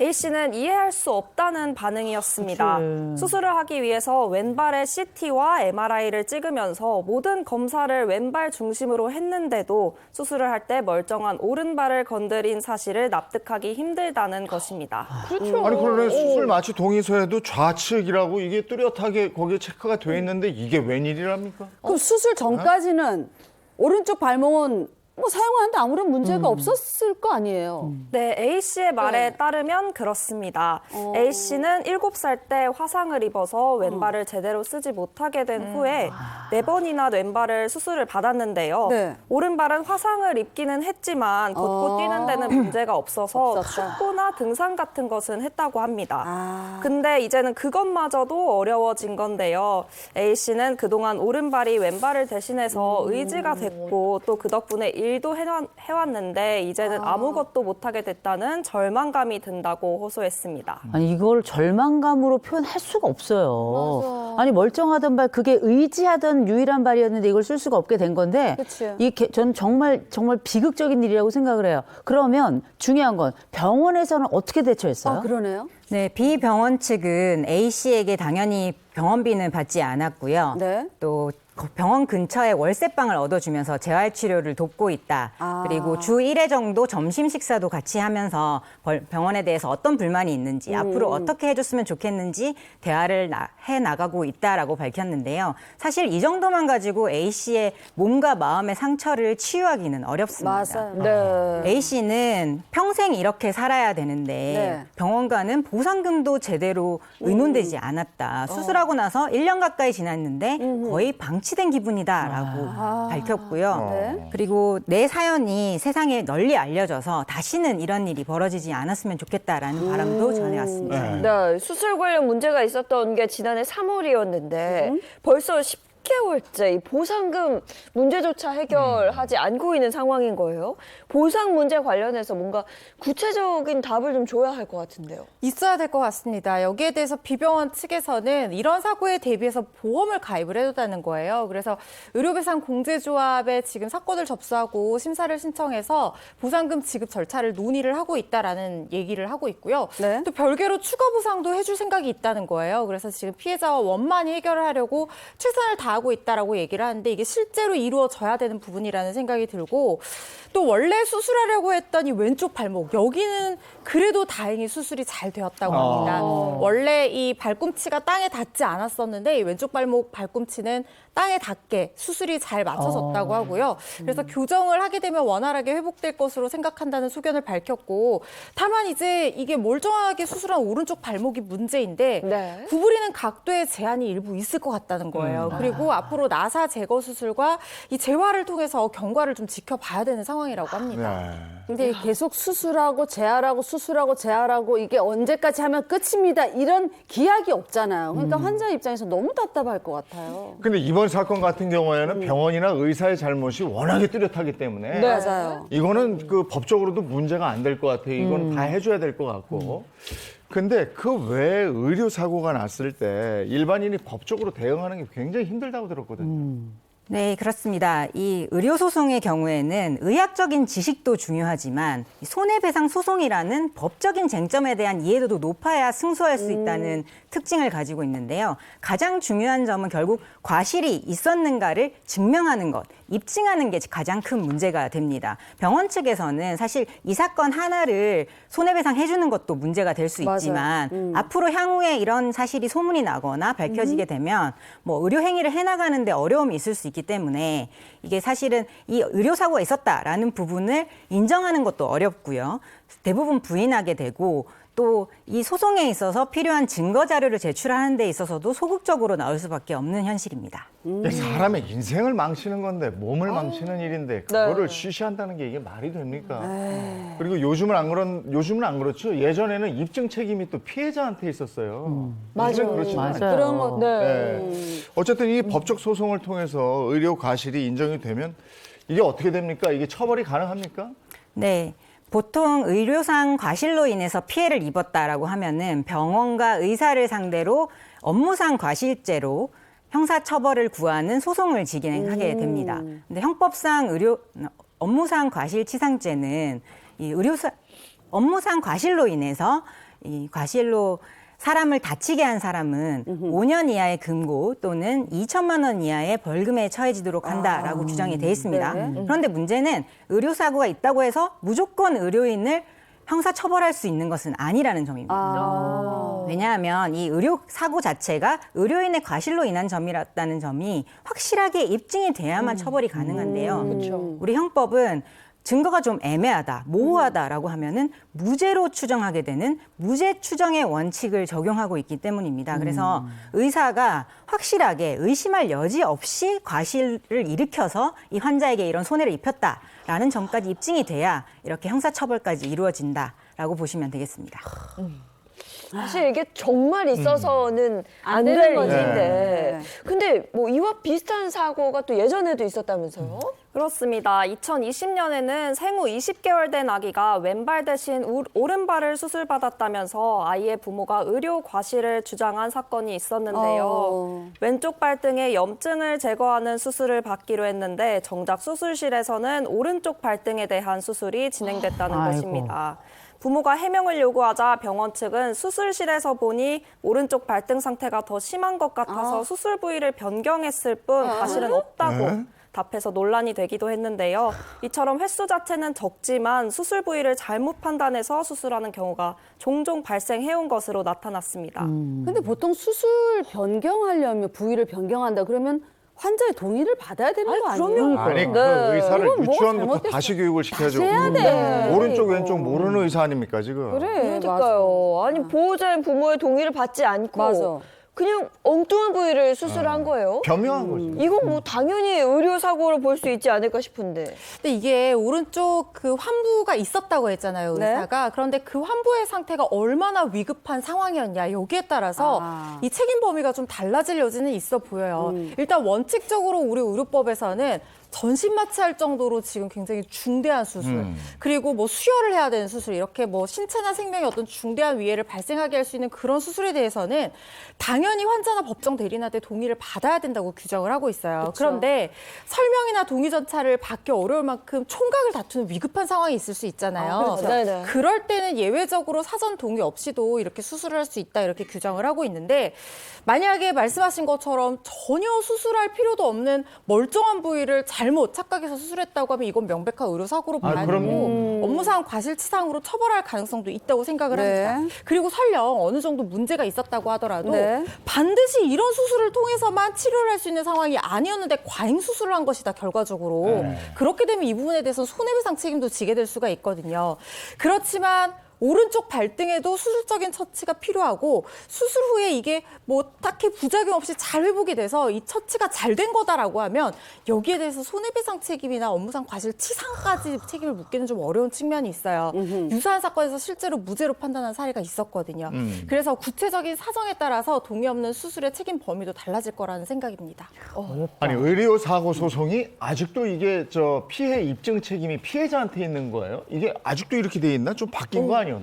A씨는 이해할 수 없다는 반응이었습니다.
그치.
수술을 하기 위해서 왼발에 CT와 MRI를 찍으면서 모든 검사를 왼발 중심으로 했는데도 수술을 할 때 멀쩡한 오른발을 건드린 사실을 납득하기 힘들다는 것입니다.
그렇죠.
아니 그러네 수술 마취 동의서에도 좌측이라고 이게 뚜렷하게 거기에 체크가 돼 있는데 이게 웬일이랍니까?
그럼 수술 전까지는 오른쪽 발목은 뭐 사용하는데 아무런 문제가 없었을 거 아니에요.
네, A씨의 말에 따르면 그렇습니다. A씨는 7살 때 화상을 입어서 왼발을 제대로 쓰지 못하게 된 후에 4번이나 왼발을 수술을 받았는데요.
네.
오른발은 화상을 입기는 했지만 걷고 뛰는 데는 문제가 없어서
없었다.
축구나 등산 같은 것은 했다고 합니다.
아.
근데 이제는 그것마저도 어려워진 건데요. A씨는 그동안 오른발이 왼발을 대신해서 의지가 됐고 또 그 덕분에 일도 해왔는데 이제는 아무것도 못하게 됐다는 절망감이 든다고 호소했습니다.
아니 이걸 절망감으로 표현할 수가 없어요. 아니 멀쩡하던 발 그게 의지하던 유일한 발이었는데 이걸 쓸 수가 없게 된 건데
그치.
저는 정말 비극적인 일이라고 생각을 해요. 그러면 중요한 건 병원에서는 어떻게 대처했어요?
아, 그러네요.
네, B병원 측은 A씨에게 당연히 병원비는 받지 않았고요.
네.
또 병원 근처에 월세방을 얻어주면서 재활치료를 돕고 있다.
아.
그리고 주 1회 정도 점심 식사도 같이 하면서 병원에 대해서 어떤 불만이 있는지 앞으로 어떻게 해줬으면 좋겠는지 대화를 해나가고 있다라고 밝혔는데요. 사실 이 정도만 가지고 A씨의 몸과 마음의 상처를 치유하기는 어렵습니다.
맞아요.
네.
A씨는 평생 이렇게 살아야 되는데
네.
병원과는 보상금도 제대로 의논되지 않았다. 수술하고 나서 1년 가까이 지났는데 거의 방치된 기분이다라고 밝혔고요.
네.
그리고 내 사연이 세상에 널리 알려져서 다시는 이런 일이 벌어지지 않았으면 좋겠다라는 바람도 전해왔습니다.
네, 수술 관련 문제가 있었던 게 지난해 3월이었는데 벌써 10개월째 이 보상금 문제조차 해결하지 않고 있는 상황인 거예요. 보상 문제 관련해서 뭔가 구체적인 답을 좀 줘야 할 것 같은데요.
있어야 될 것 같습니다. 여기에 대해서 B병원 측에서는 이런 사고에 대비해서 보험을 가입을 해뒀다는 거예요. 그래서 의료배상공제조합에 지금 사건을 접수하고 심사를 신청해서 보상금 지급 절차를 논의를 하고 있다라는 얘기를 하고 있고요.
네.
또 별개로 추가 보상도 해줄 생각이 있다는 거예요. 그래서 지금 피해자와 원만히 해결을 하려고 최선을 다하고 있다라고 얘기를 하는데 이게 실제로 이루어져야 되는 부분이라는 생각이 들고 또 원래 수술하려고 했던 이 왼쪽 발목 여기는 그래도 다행히 수술이 잘 되었다고 합니다. 원래 이 발꿈치가 땅에 닿지 않았었는데 이 왼쪽 발목 발꿈치는 땅에 닿게 수술이 잘 맞춰졌다고 하고요. 그래서 교정을 하게 되면 원활하게 회복될 것으로 생각한다는 소견을 밝혔고 다만 이제 이게 멀쩡하게 수술한 오른쪽 발목이 문제인데
네.
구부리는 각도에 제한이 일부 있을 것 같다는 거예요. 그리고 앞으로 나사 제거 수술과 이 재활을 통해서 경과를 좀 지켜봐야 되는 상황이라고 합니다.
네.
근데 계속 수술하고 재활하고 수술하고 재활하고 이게 언제까지 하면 끝입니다. 이런 기약이 없잖아요. 그러니까 환자 입장에서 너무 답답할 것 같아요.
근데 이번 사건 같은 경우에는 병원이나 의사의 잘못이 워낙에 뚜렷하기 때문에
맞아요.
이거는 그 법적으로도 문제가 안 될 것 같아요. 이거는 다 해줘야 될 것 같고. 근데 그 외에 의료 사고가 났을 때 일반인이 법적으로 대응하는 게 굉장히 힘들다고 들었거든요.
네, 그렇습니다. 이 의료소송의 경우에는 의학적인 지식도 중요하지만 손해배상 소송이라는 법적인 쟁점에 대한 이해도도 높아야 승소할 수 있다는 특징을 가지고 있는데요. 가장 중요한 점은 결국 과실이 있었는가를 증명하는 것, 입증하는 게 가장 큰 문제가 됩니다. 병원 측에서는 사실 이 사건 하나를 손해배상 해주는 것도 문제가 될 수 있지만 앞으로 향후에 이런 사실이 소문이 나거나 밝혀지게 되면 뭐 의료 행위를 해나가는데 어려움이 있을 수 있기 때문에 이게 사실은 이 의료사고가 있었다라는 부분을 인정하는 것도 어렵고요. 대부분 부인하게 되고 또 이 소송에 있어서 필요한 증거 자료를 제출하는 데 있어서도 소극적으로 나올 수밖에 없는 현실입니다.
사람의 인생을 망치는 건데 몸을 망치는 일인데 그거를 쉬쉬한다는 게 이게 말이 됩니까? 그리고 요즘은 안 그렇죠. 예전에는 입증 책임이 또 피해자한테 있었어요.
맞아요.
그렇지만
맞아요.
그런 거.
네. 어쨌든 이 법적 소송을 통해서 의료 과실이 인정이 되면 이게 어떻게 됩니까? 이게 처벌이 가능합니까?
네. 보통 의료상 과실로 인해서 피해를 입었다라고 하면은 병원과 의사를 상대로 업무상 과실죄로 형사처벌을 구하는 소송을 진행하게 됩니다. 근데 형법상 업무상 과실치상죄는 이 업무상 과실로 인해서 이 과실로 사람을 다치게 한 사람은 5년 이하의 금고 또는 2천만 원 이하의 벌금에 처해지도록 한다라고 규정이 돼 있습니다. 그런데 문제는 의료사고가 있다고 해서 무조건 의료인을 형사처벌할 수 있는 것은 아니라는 점입니다. 왜냐하면 이 의료사고 자체가 의료인의 과실로 인한 점이라는 점이 확실하게 입증이 돼야만 처벌이 가능한데요. 우리 형법은 증거가 좀 애매하다, 모호하다라고 하면은 무죄로 추정하게 되는 무죄 추정의 원칙을 적용하고 있기 때문입니다. 그래서 의사가 확실하게 의심할 여지 없이 과실을 일으켜서 이 환자에게 이런 손해를 입혔다라는 점까지 입증이 돼야 이렇게 형사처벌까지 이루어진다라고 보시면 되겠습니다.
사실 이게 정말 있어서는 안
되는
될
거지.
일인데. 근데 뭐 이와 비슷한 사고가 또 예전에도 있었다면서요?
그렇습니다. 2020년에는 생후 20개월 된 아기가 왼발 대신 오른발을 수술받았다면서 아이의 부모가 의료 과실을 주장한 사건이 있었는데요. 왼쪽 발등에 염증을 제거하는 수술을 받기로 했는데 정작 수술실에서는 오른쪽 발등에 대한 수술이 진행됐다는 것입니다. 부모가 해명을 요구하자 병원 측은 수술실에서 보니 오른쪽 발등 상태가 더 심한 것 같아서 수술 부위를 변경했을 뿐 과실은 없다고 답해서 논란이 되기도 했는데요. 이처럼 횟수 자체는 적지만 수술 부위를 잘못 판단해서 수술하는 경우가 종종 발생해온 것으로 나타났습니다.
근데 보통 수술 변경하려면 부위를 변경한다 그러면 환자의 동의를 받아야 되는 거 아니에요?
아니 그
네.
의사를
그건 뭐가
유치원부터
잘못됐어.
다시 교육을 시켜야죠.
해야 돼.
오른쪽 왼쪽 모르는 의사 아닙니까 지금?
그러니까요. 아니 보호자인 부모의 동의를 받지 않고
맞아.
그냥 엉뚱한 부위를 수술한 거예요.
변명한 거죠.
이건 뭐 당연히 의료 사고로 볼 수 있지 않을까 싶은데.
근데 이게 오른쪽 그 환부가 있었다고 했잖아요,
네.
의사가. 그런데 그 환부의 상태가 얼마나 위급한 상황이었냐, 여기에 따라서 이 책임 범위가 좀 달라질 여지는 있어 보여요. 일단 원칙적으로 우리 의료법에서는 전신 마취할 정도로 지금 굉장히 중대한 수술, 그리고 뭐 수혈을 해야 되는 수술, 이렇게 뭐 신체나 생명에 어떤 중대한 위해를 발생하게 할 수 있는 그런 수술에 대해서는 당연히 환자나 법정 대리인한테 동의를 받아야 된다고 규정을 하고 있어요. 그런데 설명이나 동의 전차를 받기 어려울 만큼 총각을 다투는 위급한 상황이 있을 수 있잖아요.
네네.
그럴 때는 예외적으로 사전 동의 없이도 이렇게 수술을 할 수 있다, 이렇게 규정을 하고 있는데, 만약에 말씀하신 것처럼 전혀 수술할 필요도 없는 멀쩡한 부위를 잘못 착각해서 수술했다고 하면 이건 명백한 의료사고로 봐야 되고 업무상 과실치상으로 처벌할 가능성도 있다고 생각을
네.
합니다. 그리고 설령 어느 정도 문제가 있었다고 하더라도
네.
반드시 이런 수술을 통해서만 치료를 할 수 있는 상황이 아니었는데 과잉 수술을 한 것이다, 결과적으로. 그렇게 되면 이 부분에 대해서 손해배상 책임도 지게 될 수가 있거든요. 그렇지만 오른쪽 발등에도 수술적인 처치가 필요하고 수술 후에 이게 뭐 딱히 부작용 없이 잘 회복이 돼서 이 처치가 잘 된 거다라고 하면 여기에 대해서 손해배상 책임이나 업무상 과실치상까지 책임을 묻기는 좀 어려운 측면이 있어요. 유사한 사건에서 실제로 무죄로 판단한 사례가 있었거든요. 그래서 구체적인 사정에 따라서 동의 없는 수술의 책임 범위도 달라질 거라는 생각입니다.
아니 의료 사고 소송이 아직도 이게 저 피해 입증 책임이 피해자한테 있는 거예요? 이게 아직도 이렇게 돼 있나? 좀 바뀐 거 아니었나?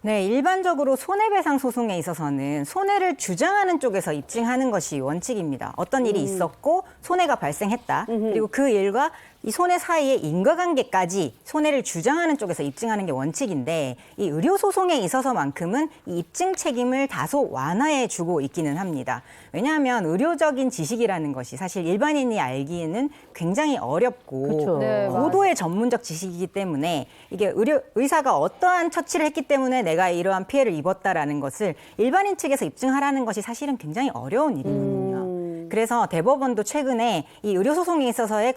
네, 일반적으로 손해배상 소송에 있어서는 손해를 주장하는 쪽에서 입증하는 것이 원칙입니다. 어떤 일이 있었고 손해가 발생했다. 그리고 그 일과 이 손해 사이의 인과관계까지 손해를 주장하는 쪽에서 입증하는 게 원칙인데 이 의료소송에 있어서만큼은 이 입증 책임을 다소 완화해 주고 있기는 합니다. 왜냐하면 의료적인 지식이라는 것이 사실 일반인이 알기에는 굉장히 어렵고
그쵸.
네,
고도의 전문적 지식이기 때문에 이게 의사가 어떠한 처치를 했기 때문에 내가 이러한 피해를 입었다라는 것을 일반인 측에서 입증하라는 것이 사실은 굉장히 어려운 일이거든요. 그래서 대법원도 최근에 이 의료소송에 있어서의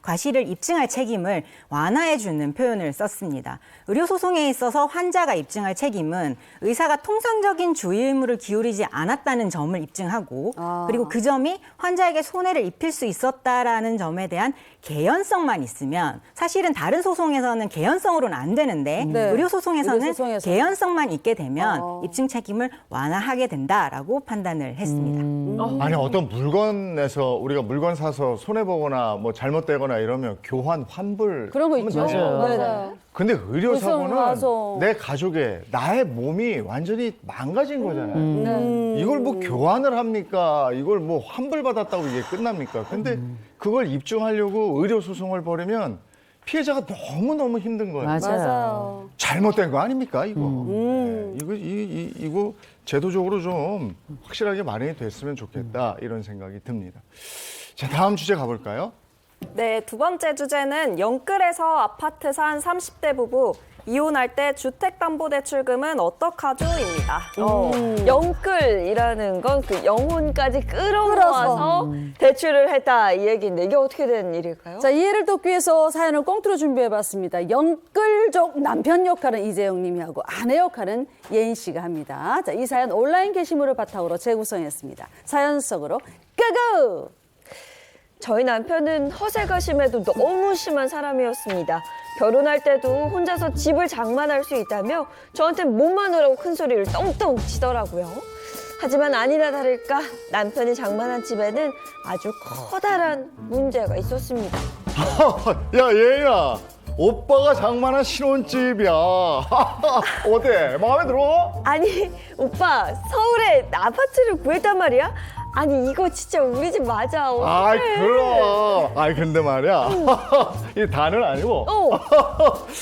과실을 입증할 책임을 완화해주는 표현을 썼습니다. 의료소송에 있어서 환자가 입증할 책임은 의사가 통상적인 주의 의무를 기울이지 않았다는 점을 입증하고 그리고 그 점이 환자에게 손해를 입힐 수 있었다라는 점에 대한 개연성만 있으면 사실은 다른 소송에서는 개연성으로는 안 되는데 의료소송에서는
의료소송에서.
개연성만 있게 되면 입증 책임을 완화하게 된다라고 판단을 했습니다.
아니 어떤 물건에서 우리가 물건 사서 손해 보거나 뭐 잘못되거나 이러면 교환 환불
그런 거
하면
있죠.
되잖아요.
맞아요.
근데 의료 사고는
맞아.
내 가족의 나의 몸이 완전히 망가진 거잖아요. 이걸 뭐 교환을 합니까? 이걸 뭐 환불 받았다고 이게 끝납니까? 근데 그걸 입증하려고 의료 소송을 벌이면 피해자가 너무너무 힘든 거예요.
맞아요.
잘못된 거 아닙니까, 이거? 네, 이거 제도적으로 좀 확실하게 마련이 됐으면 좋겠다, 이런 생각이 듭니다. 자, 다음 주제 가볼까요?
네, 두 번째 주제는 영끌에서 아파트 산 30대 부부 이혼할 때 주택담보대출금은 어떡하죠?입니다.
영끌이라는 건 그 영혼까지 끌어모아서 대출을 했다 이 얘기인데 이게 어떻게 된 일일까요?
자, 이해를 돕기 위해서 사연을 꽁트로 준비해봤습니다. 영끌족 남편 역할은 이재영 님이 하고 아내 역할은 예인 씨가 합니다. 자, 이 사연 온라인 게시물을 바탕으로 재구성했습니다. 사연 속으로 고고!
저희 남편은 허세가 심해도 너무 심한 사람이었습니다. 결혼할 때도 혼자서 집을 장만할 수 있다며 저한테 몸만 오라고 큰 소리를 떵떵 치더라고요. 하지만 아니나 다를까 남편이 장만한 집에는 아주 커다란 문제가 있었습니다.
야, 얘야. 오빠가 장만한 신혼집이야. 어때? 마음에 들어?
아니 오빠 서울에 아파트를 구했단 말이야? 아니 이거 진짜 우리 집 맞아.
아이,
어떡해.
그럼. 아이, 근데 말이야. 이 다는 아니고.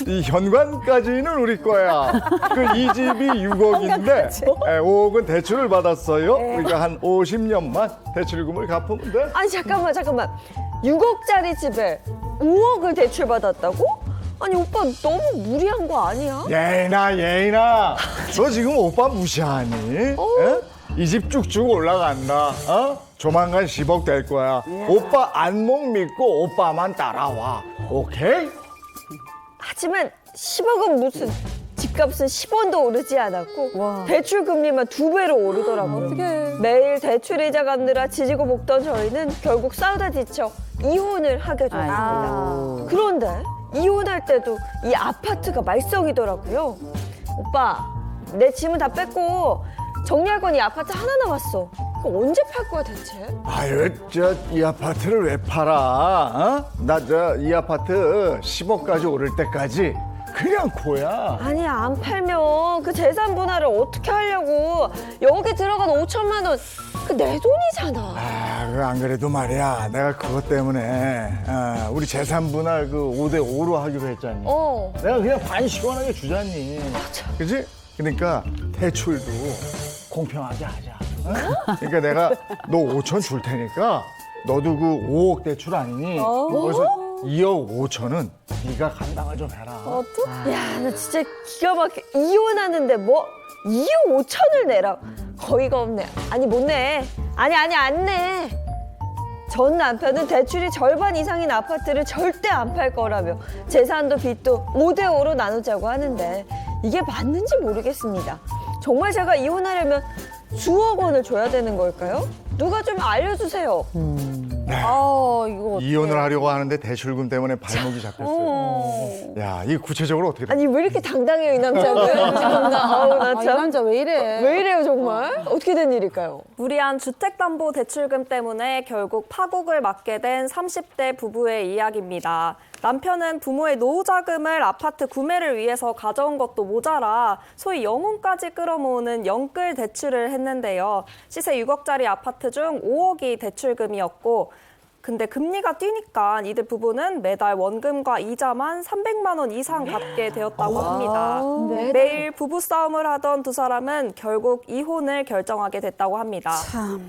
이 현관까지는 우리 거야. 이 집이 6억인데 5억은 대출을 받았어요. 그러니까 한 50년만 대출금을 갚으면 돼.
아니 잠깐만 6억짜리 집에 5억을 대출받았다고? 아니 오빠 너무 무리한 거 아니야?
예인아. 너 지금 오빠 무시하니? 이 집 쭉쭉 올라간다. 조만간 10억 될 거야. 오빠 안목 믿고 오빠만 따라와. 오케이?
하지만 10억은 무슨 집값은 10원도 오르지 않았고 대출 금리만 2배로 오르더라고요. 매일 대출이자 갚느라 지지고 볶던 저희는 결국 싸우다 지쳐 이혼을 하게 됐습니다. 그런데 이혼할 때도 이 아파트가 말썽이더라고요. 오빠 내 짐은 다 뺐고 정리할 건 이 아파트 하나 남았어. 그거 언제 팔 거야 대체?
아유, 이 아파트를 왜 팔아? 나 이 아파트 10억까지 오를 때까지 그냥 고야.
아니 안 팔면 그 재산 분할을 어떻게 하려고? 여기 들어간 5천만 원 그 내 돈이잖아.
안 그래도 말이야. 내가 그것 때문에 우리 재산 분할 그 5대5로 하기로 했잖니. 내가 그냥 반 시원하게 주잖니. 그지? 그러니까 대출도 공평하게 하자. 그러니까 내가 너 5천 줄 테니까 너도 그 5억 대출 아니니? 그래서 2억 5천은 네가 감당을 좀 해라.
야, 나 진짜 기가 막혀. 이혼하는데 뭐 2억 5천을 내라. 거의가 없네. 아니 못 내. 아니 안 내. 전 남편은 대출이 절반 이상인 아파트를 절대 안 팔 거라며 재산도 빚도 5대5로 나누자고 하는데 이게 맞는지 모르겠습니다. 정말 제가 이혼하려면 수억 원을 줘야 되는 걸까요? 누가 좀 알려주세요.
이거
이혼을 하려고 하는데 대출금 때문에 발목이 잡혔어요. 야, 이 구체적으로 어떻게 돼?
아니 왜 이렇게 당당해요 이 남자는? 참나. 나
이
참.
남자 왜 이래?
왜 이래요 정말? 어떻게 된 일일까요?
무리한 주택담보대출금 때문에 결국 파국을 맞게 된 30대 부부의 이야기입니다. 남편은 부모의 노후자금을 아파트 구매를 위해서 가져온 것도 모자라 소위 영혼까지 끌어모으는 영끌 대출을 했는데요. 시세 6억짜리 아파트 중 5억이 대출금이었고 근데 금리가 뛰니까 이들 부부는 매달 원금과 이자만 300만 원 이상 갚게 되었다고 합니다. 매일 부부싸움을 하던 두 사람은 결국 이혼을 결정하게 됐다고 합니다.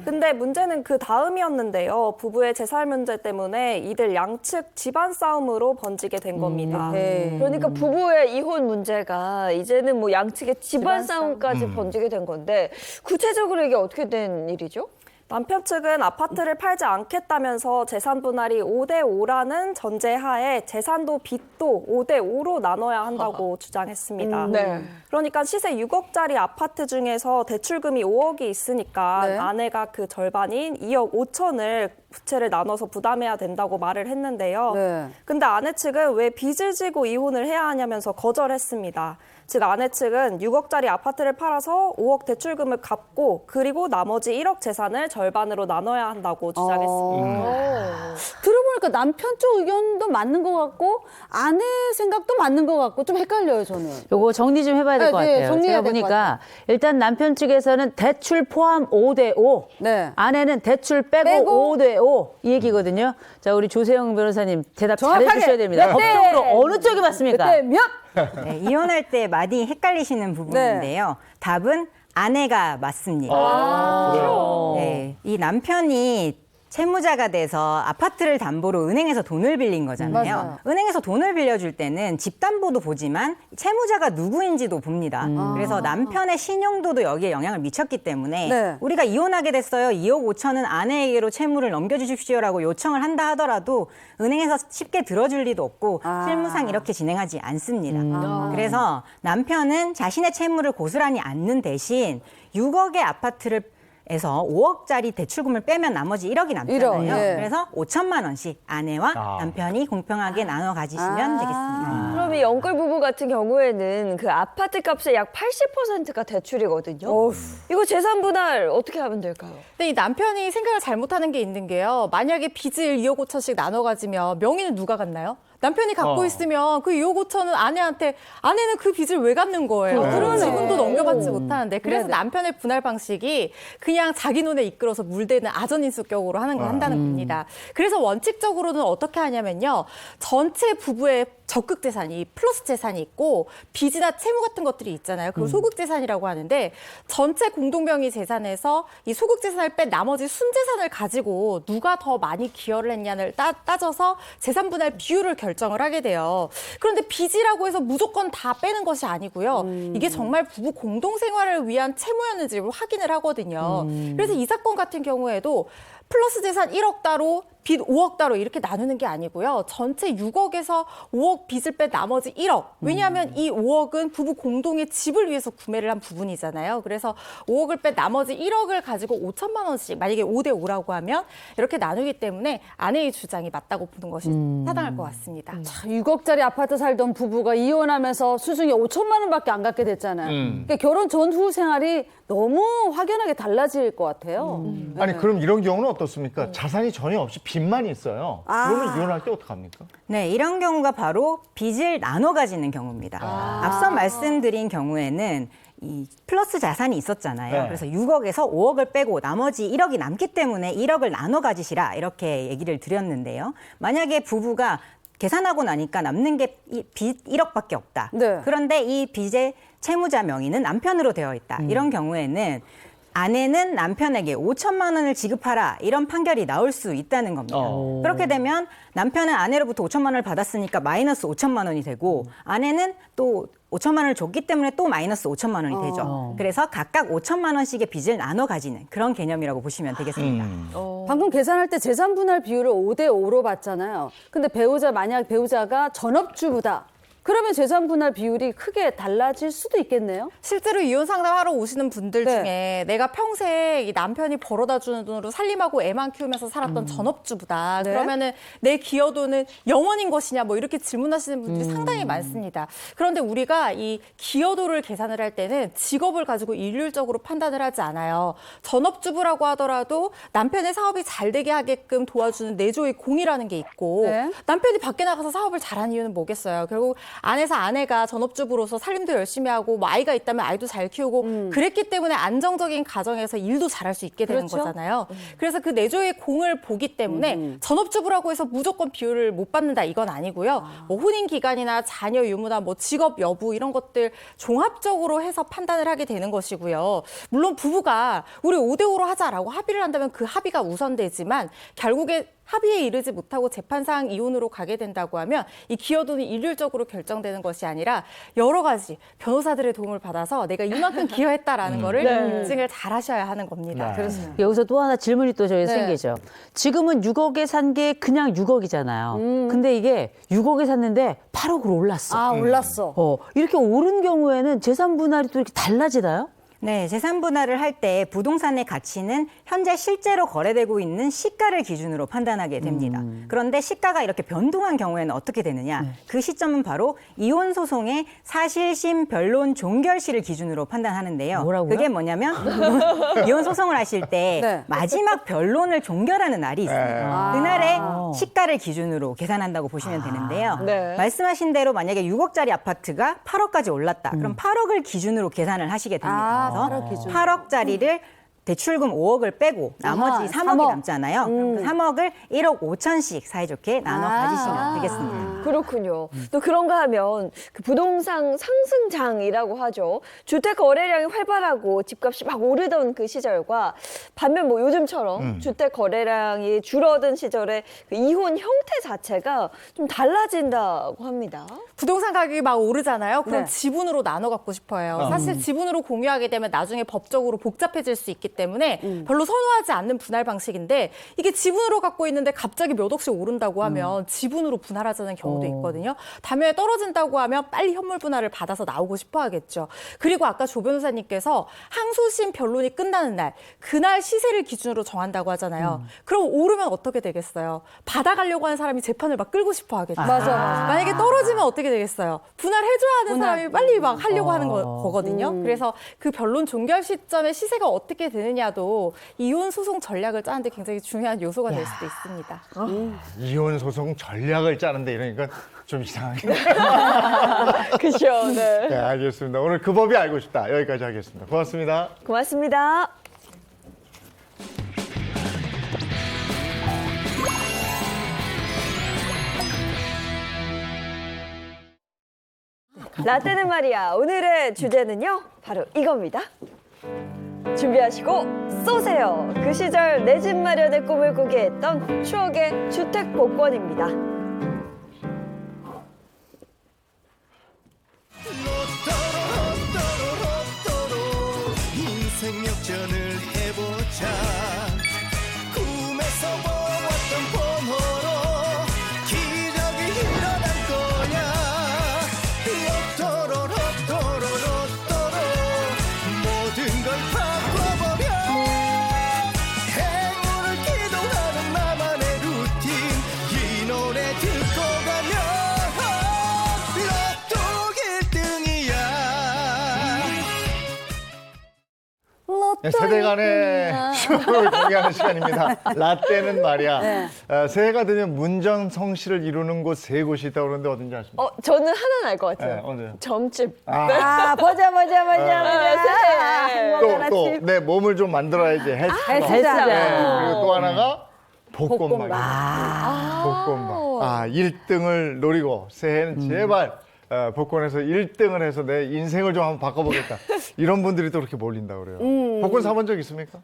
근데 문제는 그 다음이었는데요. 부부의 재산 문제 때문에 이들 양측 집안 싸움으로 번지게 된 겁니다.
그러니까 부부의 이혼 문제가 이제는 뭐 양측의 집안 싸움까지 번지게 된 건데 구체적으로 이게 어떻게 된 일이죠?
남편 측은 아파트를 팔지 않겠다면서 재산 분할이 5대5라는 전제하에 재산도 빚도 5대5로 나눠야 한다고 주장했습니다.
네.
그러니까 시세 6억짜리 아파트 중에서 대출금이 5억이 있으니까
네.
아내가 그 절반인 2억 5천을 부채를 나눠서 부담해야 된다고 말을 했는데요.
네.
근데 아내 측은 왜 빚을 지고 이혼을 해야 하냐면서 거절했습니다. 즉 아내 측은 6억짜리 아파트를 팔아서 5억 대출금을 갚고 그리고 나머지 1억 재산을 절반으로 나눠야 한다고 주장했습니다.
들어보니까 남편 쪽 의견도 맞는 것 같고 아내 생각도 맞는 것 같고 좀 헷갈려요 저는.
요거 정리 좀 해봐야 될 것
네,
같아요.
정리해야
제가
될것
보니까 일단 남편 측에서는 대출 포함 5대5,
네.
아내는 대출 빼고
빼고
5대5. 5 이 얘기거든요. 자, 우리 조세영 변호사님 대답
정확하게
잘해주셔야 됩니다.
몇 대?
법적으로 어느 쪽이 맞습니까?
그때 몇?
네, 이혼할 때 많이 헷갈리시는 부분인데요. 답은 아내가 맞습니다. 네, 이 남편이 채무자가 돼서 아파트를 담보로 은행에서 돈을 빌린 거잖아요.
맞아요.
은행에서 돈을 빌려줄 때는 집담보도 보지만 채무자가 누구인지도 봅니다. 그래서 남편의 신용도도 여기에 영향을 미쳤기 때문에
네.
우리가 이혼하게 됐어요. 2억 5천은 아내에게로 채무를 넘겨주십시오라고 요청을 한다 하더라도 은행에서 쉽게 들어줄 리도 없고 실무상 이렇게 진행하지 않습니다. 그래서 남편은 자신의 채무를 고스란히 안는 대신 6억의 아파트를 에서 5억짜리 대출금을 빼면 나머지 1억이 남잖아요.
1억, 예.
그래서 5천만 원씩 아내와 남편이 공평하게 나눠 가지시면 되겠습니다.
그럼 이 영끌 부부 같은 경우에는 그 아파트 값의 약 80%가 대출이거든요. 이거 재산 분할 어떻게 하면 될까요?
근데 이 남편이 생각을 잘못하는 게 있는 게요. 만약에 빚을 2억 5천씩 나눠 가지면 명의는 누가 갖나요? 남편이 갖고 있으면 그 2억 5천은 아내한테, 아내는 그 빚을 왜 갚는 거예요? 그런 지분도 넘겨받지 못하는데. 그래서 남편의 분할 방식이 그냥 자기 눈에 이끌어서 물대는 아전인수격으로 한다는 겁니다. 그래서 원칙적으로는 어떻게 하냐면요. 전체 부부의 적극 재산이 플러스 재산이 있고 빚이나 채무 같은 것들이 있잖아요. 그걸 소극 재산이라고 하는데 전체 공동명의 재산에서 이 소극 재산을 뺀 나머지 순재산을 가지고 누가 더 많이 기여를 했냐를 따져서 재산 분할 비율을 결정을 하게 돼요. 그런데 빚이라고 해서 무조건 다 빼는 것이 아니고요. 이게 정말 부부 공동 생활을 위한 채무였는지를 확인을 하거든요. 그래서 이 사건 같은 경우에도 플러스 재산 1억 따로 빚 5억 따로 이렇게 나누는 게 아니고요. 전체 6억에서 5억 빚을 뺀 나머지 1억. 왜냐하면 이 5억은 부부 공동의 집을 위해서 구매를 한 부분이잖아요. 그래서 5억을 뺀 나머지 1억을 가지고 5천만 원씩 만약에 5대 5라고 하면 이렇게 나누기 때문에 아내의 주장이 맞다고 보는 것이 타당할 것 같습니다.
6억짜리 아파트 살던 부부가 이혼하면서 수중에 5천만 원밖에 안 갖게 됐잖아요. 그러니까 결혼 전후 생활이 너무 확연하게 달라질 것 같아요.
아니 그럼 이런 경우는 어떻습니까? 자산이 전혀 없이 빚만 있어요. 그러면 이혼할 때 어떡합니까?
네, 이런 경우가 바로 빚을 나눠 가지는 경우입니다. 앞서 말씀드린 경우에는 이 플러스 자산이 있었잖아요.
네.
그래서 6억에서 5억을 빼고 나머지 1억이 남기 때문에 1억을 나눠 가지시라 이렇게 얘기를 드렸는데요. 만약에 부부가 계산하고 나니까 남는 게 빚 1억밖에 없다.
네.
그런데 이 빚의 채무자 명의는 남편으로 되어 있다. 이런 경우에는 아내는 남편에게 5천만 원을 지급하라 이런 판결이 나올 수 있다는 겁니다. 그렇게 되면 남편은 아내로부터 5천만 원을 받았으니까 마이너스 5천만 원이 되고 아내는 또 5천만 원을 줬기 때문에 또 마이너스 5천만 원이 되죠. 그래서 각각 5천만 원씩의 빚을 나눠 가지는 그런 개념이라고 보시면 되겠습니다.
방금 계산할 때 재산 분할 비율을 5대 5로 봤잖아요. 근데 만약 배우자가 전업주부다. 그러면 재산 분할 비율이 크게 달라질 수도 있겠네요.
실제로 이혼 상담하러 오시는 분들
네.
중에 내가 평생 이 남편이 벌어다 주는 돈으로 살림하고 애만 키우면서 살았던 전업주부다.
네.
그러면은 내 기여도는 영원인 것이냐 뭐 이렇게 질문하시는 분들이 상당히 많습니다. 그런데 우리가 이 기여도를 계산을 할 때는 직업을 가지고 일률적으로 판단을 하지 않아요. 전업주부라고 하더라도 남편의 사업이 잘 되게 하게끔 도와주는 내조의 공이라는 게 있고
네.
남편이 밖에 나가서 사업을 잘하는 이유는 뭐겠어요? 결국 안에서 아내가 전업주부로서 살림도 열심히 하고 뭐 아이가 있다면 아이도 잘 키우고 그랬기 때문에 안정적인 가정에서 일도 잘할 수 있게 되는
그렇죠.
거잖아요. 그래서 그 내조의 공을 보기 때문에 전업주부라고 해서 무조건 비율을 못 받는다 이건 아니고요. 뭐 혼인 기간이나 자녀 유무나 뭐 직업 여부 이런 것들 종합적으로 해서 판단을 하게 되는 것이고요. 물론 부부가 우리 5대 5로 하자라고 합의를 한다면 그 합의가 우선되지만 결국에 합의에 이르지 못하고 재판상 이혼으로 가게 된다고 하면 이 기여도는 일률적으로 결정되는 것이 아니라 여러 가지 변호사들의 도움을 받아서 내가 이만큼 기여했다라는 거를 입증을 잘 하셔야 하는 겁니다.
여기서 또 하나 질문이 또 저희 생기죠. 지금은 6억에 산 게 그냥 6억이잖아요. 근데 이게 6억에 샀는데 8억으로 올랐어.
아, 올랐어.
이렇게 오른 경우에는 재산 분할이 또 이렇게 달라지나요?
네, 재산 분할을 할 때 부동산의 가치는 현재 실제로 거래되고 있는 시가를 기준으로 판단하게 됩니다. 그런데 시가가 이렇게 변동한 경우에는 어떻게 되느냐? 그 시점은 바로 이혼 소송의 사실심 변론 종결시를 기준으로 판단하는데요.
뭐라고요?
그게 뭐냐면 이혼 소송을 하실 때
네.
마지막 변론을 종결하는 날이 있습니다. 그날의 시가를 기준으로 계산한다고 보시면 되는데요.
네.
말씀하신 대로 만약에 6억짜리 아파트가 8억까지 올랐다. 그럼 8억을 기준으로 계산을 하시게 됩니다. 그래서 8억짜리를
대출금 5억을 빼고 나머지
아하,
3억이
3억.
남잖아요. 그럼 그 3억을 1억 5천씩 사이좋게 나눠 가지시면 되겠습니다.
그렇군요. 또 그런가 하면 그 부동산 상승장이라고 하죠. 주택 거래량이 활발하고 집값이 막 오르던 그 시절과 반면 뭐 요즘처럼 주택 거래량이 줄어든 시절의 그 이혼 형태 자체가 좀 달라진다고 합니다.
부동산 가격이 막 오르잖아요. 그럼
네.
지분으로 나눠 갖고 싶어요. 사실 지분으로 공유하게 되면 나중에 법적으로 복잡해질 수 있기 때문에 별로 선호하지 않는 분할 방식인데 이게 지분으로 갖고 있는데 갑자기 몇 억씩 오른다고 하면 지분으로 분할하자는 경우도 있거든요. 다음에 떨어진다고 하면 빨리 현물 분할을 받아서 나오고 싶어 하겠죠. 그리고 아까 조 변호사님께서 항소심 변론이 끝나는 날, 그날 시세를 기준으로 정한다고 하잖아요. 그럼 오르면 어떻게 되겠어요? 받아가려고 하는 사람이 재판을 막 끌고 싶어 하겠죠.
맞아.
만약에 떨어지면 어떻게 되겠어요? 분할해줘야 하는 사람이 빨리 막 하려고 하는 거거든요. 그래서 그 변론 종결 시점에 시세가 어떻게 되느냐도 이혼 소송 전략을 짜는데 굉장히 중요한 요소가 될 수도 있습니다.
이혼 소송 전략을 짜는데 이러니까 좀 이상하게.
그죠? 네.
네, 알겠습니다. 오늘 그 법이 알고 싶다. 여기까지 하겠습니다. 고맙습니다.
고맙습니다. 라떼는 말이야. 오늘의 주제는요, 바로 이겁니다. 준비하시고 쏘세요. 그 시절 내 집 마련의 꿈을 꾸게 했던 추억의 주택 복권입니다.
인생 역전을 해보자 꿈에서 보았던 번호로 기적이 일어날 거야 로또로 로또로 로또로 모든 걸 바꿔버려 행운을 기도하는 나만의 루틴 이 노래 듣고 가면 로또 1등이야
네, 세대 간의 추억을 공유하는 시간입니다. 라떼는 말이야. 새해가 되면 문전성시를 이루는 곳 세 곳이 있다고 그러는데 어딘지 아십니까?
저는 하나는 알 것 같아요.
네, 어디요?
점집.
아, 보자.
또 내 몸을 좀 만들어야지.
헬스장.
그리고 또 하나가 복권방. 복권방. 1등을 노리고 새해는 제발 복권에서 1등을 해서 내 인생을 좀 한번 바꿔보겠다. 이런 분들이 또 그렇게 몰린다고 그래요. 복권 사본 적 있습니까?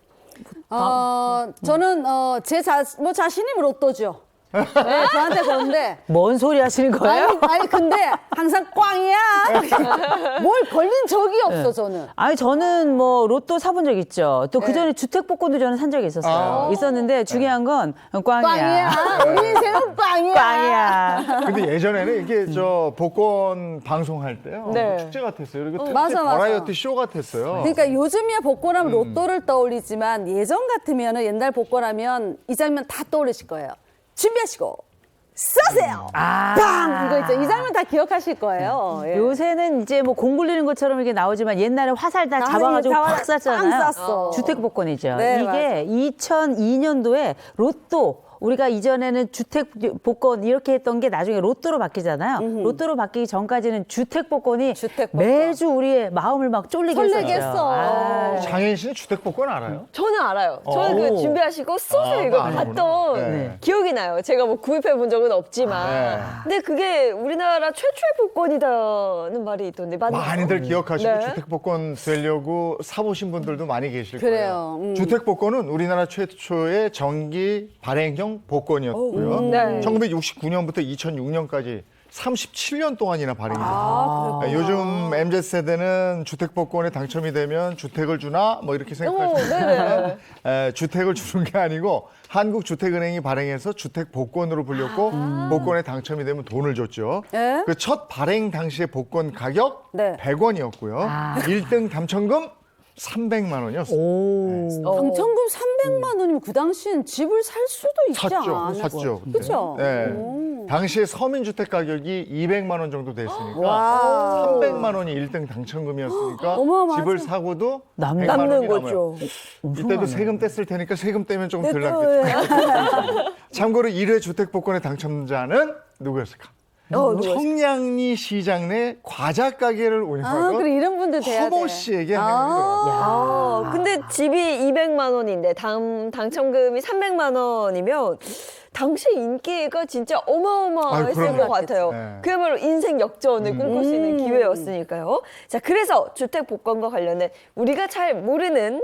저는 제 자신이 로또죠. 네, 저한테 그런데
뭔 소리 하시는 거예요?
아니 근데 항상 꽝이야. 뭘 걸린 적이 없어 저는.
아니 저는 뭐 로또 사본 적 있죠. 또 그 전에 주택 복권도 저는 산 적이 있었어요. 있었는데 중요한 건 꽝이야.
우리 인생은 꽝이야.
꽝이야.
근데 예전에는 이게 저 복권 방송할 때요.
네.
축제 같았어요. 그리고 특히
맞아.
버라이어티 쇼 같았어요.
그러니까 요즘이야 복권하면 로또를 떠올리지만 예전 같으면은 옛날 복권하면 이 장면 다 떠올리실 거예요. 준비하시고 쏘세요. 빵 이거 있죠. 이 장면 다 기억하실 거예요. 예.
요새는 이제 뭐 공 굴리는 것처럼 이게 나오지만 옛날에 화살 다 잡아가지고 팍 쐈잖아요.
빵 쐈어.
주택 복권이죠.
네,
이게 2002년도에 로또 우리가 이전에는 주택 복권 이렇게 했던 게 나중에 로또로 바뀌잖아요. 로또로 바뀌기 전까지는 주택 복권이
주택 복권.
매주 우리의 마음을 막 쫄리게
설레게
했었죠.
했어.
아.
장혜인 씨는 주택 복권 알아요?
저는 알아요. 저는 그
오.
준비하시고 쏘세요 이거
아는구나.
봤던
네.
기억이 나요. 제가 뭐 구입해 본 적은 없지만.
네.
근데 그게 우리나라 최초의 복권이다는 말이 있던데 맞나요?
많이들 기억하시고
네.
주택 복권 되려고 사보신 분들도 많이 계실
그래요.
거예요. 주택 복권은 우리나라 최초의 정기 발행형 복권이었고요.
네.
1969년부터 2006년까지 37년 동안이나 발행이 됐어요. 요즘 MZ 세대는 주택 복권에 당첨이 되면 주택을 주나 뭐 이렇게 생각하시는데 주택을 주는 게 아니고 한국주택은행이 발행해서 주택 복권으로 불렸고 복권에 당첨이 되면 돈을 줬죠.
예?
그 첫 발행 당시의 복권 가격
네.
100원이었고요. 1등 당첨금 300만 원이었어요.
당첨금 300만 원이면 그 당시엔 집을 살 수도 있지 않았어요.
샀죠.
그죠?
네. 당시에 서민주택 가격이 200만 원 정도 됐으니까
와.
300만 원이 1등 당첨금이었으니까
어마어마하죠.
집을 사고도
남는
100만 원이
거죠.
남아요. 이때도 세금 뗐을 테니까 세금 떼면 좀 덜 났겠죠. 참고로 1회 주택 복권의 당첨자는 누구였을까? 청량리 시장 내 과자 가게를
아,
운영하고
그래 이런 분들 돼야 돼.
허모 씨에게 하는
근데 집이 200만 원인데 당첨금이 300만 원이면 당시 인기가 진짜 어마어마했을
그럼요.
것 같아요.
네.
그야말로 인생 역전을 꿈꿀 수 있는 기회였으니까요. 자, 그래서 주택 복권과 관련된 우리가 잘 모르는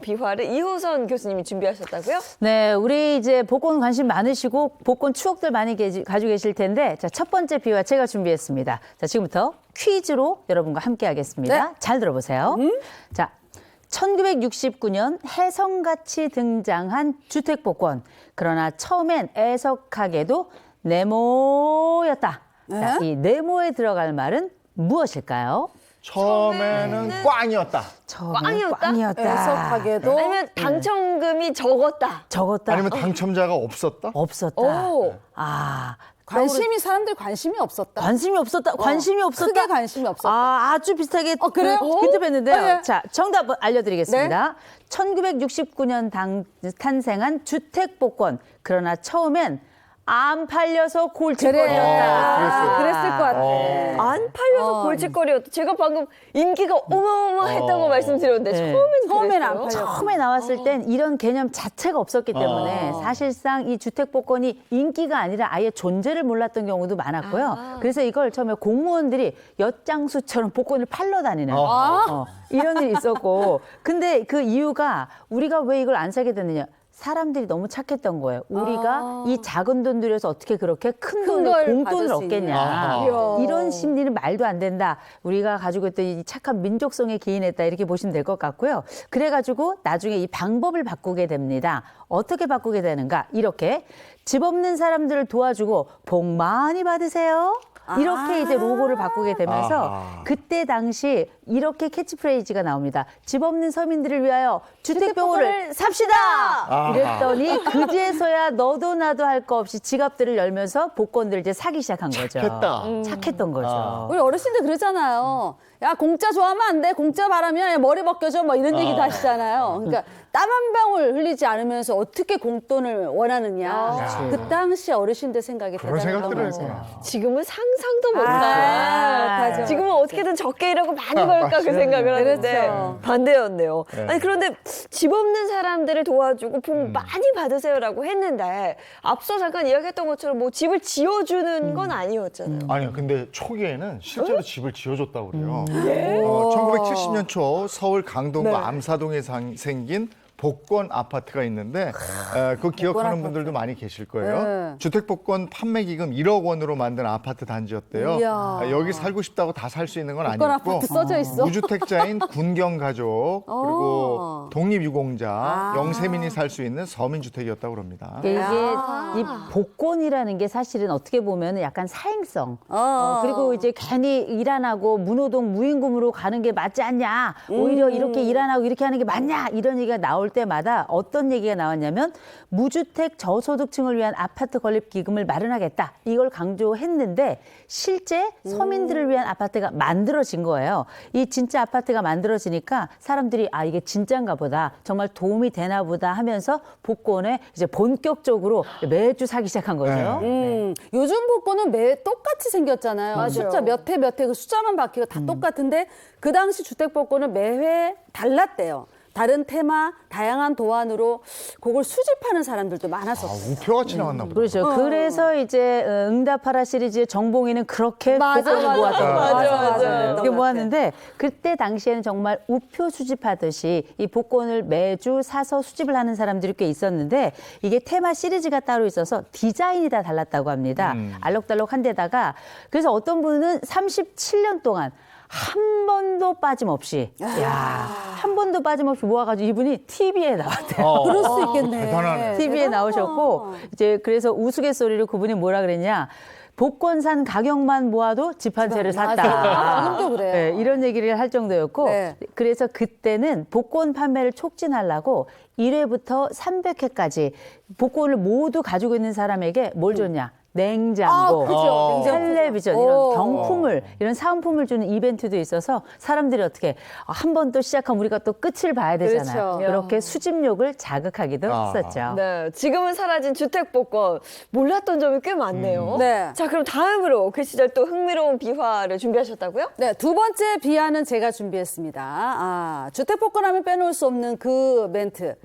비화를 이호선 교수님이 준비하셨다고요?
네, 우리 이제 복권 관심 많으시고 복권 추억들 많이 가지고 계실 텐데, 자, 첫 번째 비화 제가 준비했습니다. 자, 지금부터 퀴즈로 여러분과 함께 하겠습니다.
네.
잘 들어보세요. 자, 1969년 혜성같이 등장한 주택 복권. 그러나 처음엔 애석하게도 네모였다. 자, 이 네모에 들어갈 말은 무엇일까요?
처음에는 꽝이었다.
처음엔
꽝이었다?
애석하게도
아니면 당첨금이 적었다.
적었다.
아니면 당첨자가 없었다?
없었다.
오.
아,
사람들 관심이 없었다.
관심이 없었다. 관심이 없었다.
크게 관심이 없었다.
아주 비슷하게
그래요?
힌트했는데요.
네.
자, 정답 알려드리겠습니다. 1969년 탄생한 주택복권. 그러나 처음엔 안 팔려서 골칫거리였다.
그랬을 것 같아.
안 팔려서 골칫거리였다. 제가 방금 인기가 어마어마했다고 말씀드렸는데
네.
처음엔 안
그랬어요?
팔려.
처음에 나왔을 땐 이런 개념 자체가 없었기 때문에 사실상 이 주택복권이 인기가 아니라 아예 존재를 몰랐던 경우도 많았고요. 그래서 이걸 처음에 공무원들이 엿장수처럼 복권을 팔러 다니는 이런 일이 있었고, 근데 그 이유가 우리가 왜 이걸 안 사게 됐느냐. 사람들이 너무 착했던 거예요. 우리가 이 작은 돈 들여서 어떻게 그렇게 큰 돈을
걸
공돈을
받을 수
얻겠냐.
있냐.
이런 심리는 말도 안 된다. 우리가 가지고 있던 이 착한 민족성에 기인했다. 이렇게 보시면 될 것 같고요. 그래가지고 나중에 이 방법을 바꾸게 됩니다. 어떻게 바꾸게 되는가? 이렇게 집 없는 사람들을 도와주고 복 많이 받으세요. 이렇게 이제 로고를 바꾸게 되면서 그때 당시 이렇게 캐치프레이즈가 나옵니다. 집 없는 서민들을 위하여 주택복권을 삽시다. 이랬더니 그제서야 너도 나도 할 거 없이 지갑들을 열면서 복권들 이제 사기 시작한 거죠.
착했다.
착했던 거죠.
우리 어르신들 그러잖아요. 야, 공짜 좋아하면 안 돼. 공짜 바라면 머리 벗겨져. 뭐 이런 얘기도 하시잖아요. 그러니까 땀 한 방울 흘리지 않으면서 어떻게 공돈을 원하느냐. 그 당시 어르신들 생각이
그런
대단했던
생각들을
거죠.
했구나.
지금은 상상도 못해요.
못하죠.
지금은 어떻게든 적게 일하고 많이 벌까 그 생각을 하는데
그렇죠.
반대였네요. 아니 그런데 집 없는 사람들을 도와주고 복 많이 받으세요라고 했는데 앞서 잠깐 이야기했던 것처럼 뭐 집을 지어주는 건 아니었잖아요.
아니요, 근데 초기에는 실제로 집을 지어줬다고 그래요. 1970년 초 서울 강동구 암사동에 생긴 복권 아파트가 있는데 그거 기억하는 분들도 많이 계실 거예요.
네.
주택복권 판매 기금 1억 원으로 만든 아파트 단지였대요.
이야.
여기 살고 싶다고 다 살 수 있는 건
복권
아니었고
아파트 써져 있어.
무주택자인 군경 가족 그리고 독립유공자, 영세민이 살 수 있는 서민주택이었다고 그럽니다.
이게 이 복권이라는 게 사실은 어떻게 보면 약간 사행성. 그리고 이제 괜히 일 안 하고 무노동 무임금으로 가는 게 맞지 않냐. 오히려 이렇게 일 안 하고 이렇게 하는 게 맞냐. 이런 얘기가 나올 때마다 어떤 얘기가 나왔냐면 무주택 저소득층을 위한 아파트 건립 기금을 마련하겠다. 이걸 강조했는데 실제 서민들을 위한 아파트가 만들어진 거예요. 이 진짜 아파트가 만들어지니까 사람들이 아 이게 진짜인가 보다. 정말 도움이 되나 보다 하면서 복권에 이제 본격적으로 매주 사기 시작한 거죠.
요즘 복권은 매 똑같이 생겼잖아요. 숫자 몇 회 몇 회 그 숫자만 바뀌고 다 똑같은데 그 당시 주택복권은 매회 달랐대요. 다른 테마, 다양한 도안으로 그걸 수집하는 사람들도 많았었어요.
우표같이 나왔나 보다.
그렇죠. 그래서 이제 응답하라 시리즈의 정봉이는 그렇게
맞아,
복권을 모았던
맞아.
이렇게
그랬던
모았는데 그때 당시에는 정말 우표 수집하듯이 이 복권을 매주 사서 수집을 하는 사람들이 꽤 있었는데 이게 테마 시리즈가 따로 있어서 디자인이 다 달랐다고 합니다. 알록달록한 데다가 그래서 어떤 분은 37년 동안 한 번도 빠짐없이 한 번도 빠짐없이 모아가지고 이분이 TV에 나왔대요.
그럴 수 있겠네.
대단하네.
TV에 나오셨고 이제 그래서 우스갯소리로 그분이 뭐라 그랬냐. 복권 산 가격만 모아도 집 한 채를 샀다.
맞아. 지금도 그래요.
네, 이런 얘기를 할 정도였고
네.
그래서 그때는 복권 판매를 촉진하려고 1회부터 300회까지 복권을 모두 가지고 있는 사람에게 뭘 줬냐. 냉장고,
그죠. 냉장고.
텔레비전 이런 경품을 이런 사은품을 주는 이벤트도 있어서 사람들이 어떻게 한 번 또 시작하면 우리가 또 끝을 봐야 되잖아요.
그렇죠.
그렇게 수집욕을 자극하기도 했었죠.
네, 지금은 사라진 주택복권 몰랐던 점이 꽤 많네요.
네.
자, 그럼 다음으로 그 시절 또 흥미로운 비화를 준비하셨다고요?
네, 두 번째 비하는 제가 준비했습니다. 주택복권하면 빼놓을 수 없는 그 멘트.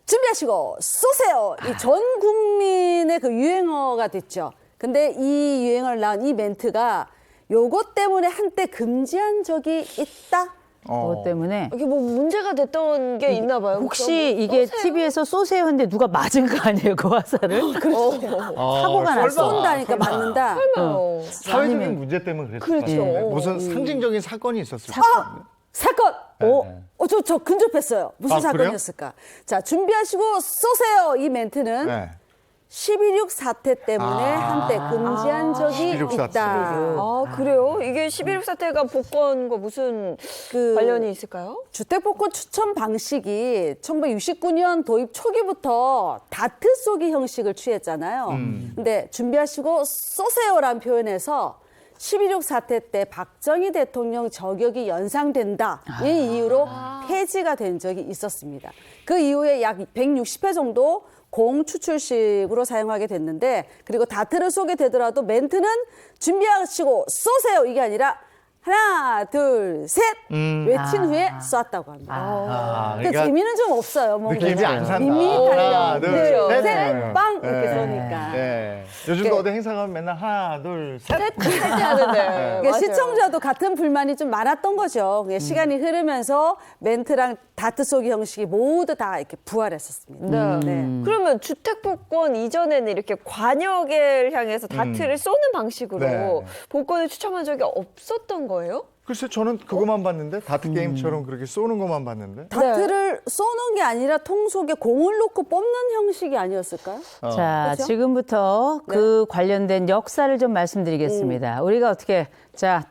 준비하시고 쏘세요. 이 전 국민의 그 유행어가 됐죠. 근데 이 유행어를 낳은 이 멘트가 요것 때문에 한때 금지한 적이 있다.
그것 때문에
이게 뭐 문제가 됐던 게 있나 봐요.
혹시 이게 TV에서 쏘세요 했는데 누가 맞은 거 아니에요? 그 화살을? 사고가 났어.
쏜다니까 맞는다.
설마요.
사회적인 문제 때문에 그랬을
그렇죠.
것 같아요. 무슨 상징적인 사건이 있었을 것 같아요.
사건!
네.
저 근접했어요. 무슨
아, 그래요?
사건이었을까? 자, 준비하시고 쏘세요. 이 멘트는
네.
11.6 사태 때문에 한때 금지한 적이
11.6 사태.
있다.
아, 그래요? 이게 11.6 사태가 복권과 무슨 관련이 있을까요?
주택복권 추천 방식이 1969년 도입 초기부터 다트 쏘기 형식을 취했잖아요. 근데 준비하시고 쏘세요라는 표현에서 11.6 사태 때 박정희 대통령 저격이 연상된다. 이 이유로 폐지가 된 적이 있었습니다. 그 이후에 약 160회 정도 공추출식으로 사용하게 됐는데, 그리고 다트를 쏘게 되더라도 멘트는 준비하시고 쏘세요 이게 아니라 하나 둘 셋 외친 후에 쐈다고 합니다. 근데
그러니까
재미는 좀 없어요. 뭔가.
느낌이 안 산다.
밋밋하려.
하나, 둘,
네.
셋.
셋, 빵 이렇게 쏘니까.
네. 요즘도 어디 행사 가면 맨날 하나, 둘, 셋.
하는데.
그러니까 시청자도 같은 불만이 좀 많았던 거죠. 그냥 시간이 흐르면서 멘트랑 다트 쏘기 형식이 모두 다 이렇게 부활했었습니다. 네.
그러면 주택복권 이전에는 이렇게 관역을 향해서 다트를 쏘는 방식으로
네.
복권을 추첨한 적이 없었던 거예요?
글쎄 저는 그것만 봤는데 다트 게임처럼 그렇게 쏘는 것만 봤는데.
다트를 쏘는 게 아니라 통 속에 공을 놓고 뽑는 형식이 아니었을까요?
자,
그렇죠?
지금부터 그 관련된 역사를 좀 말씀드리겠습니다. 우리가 어떻게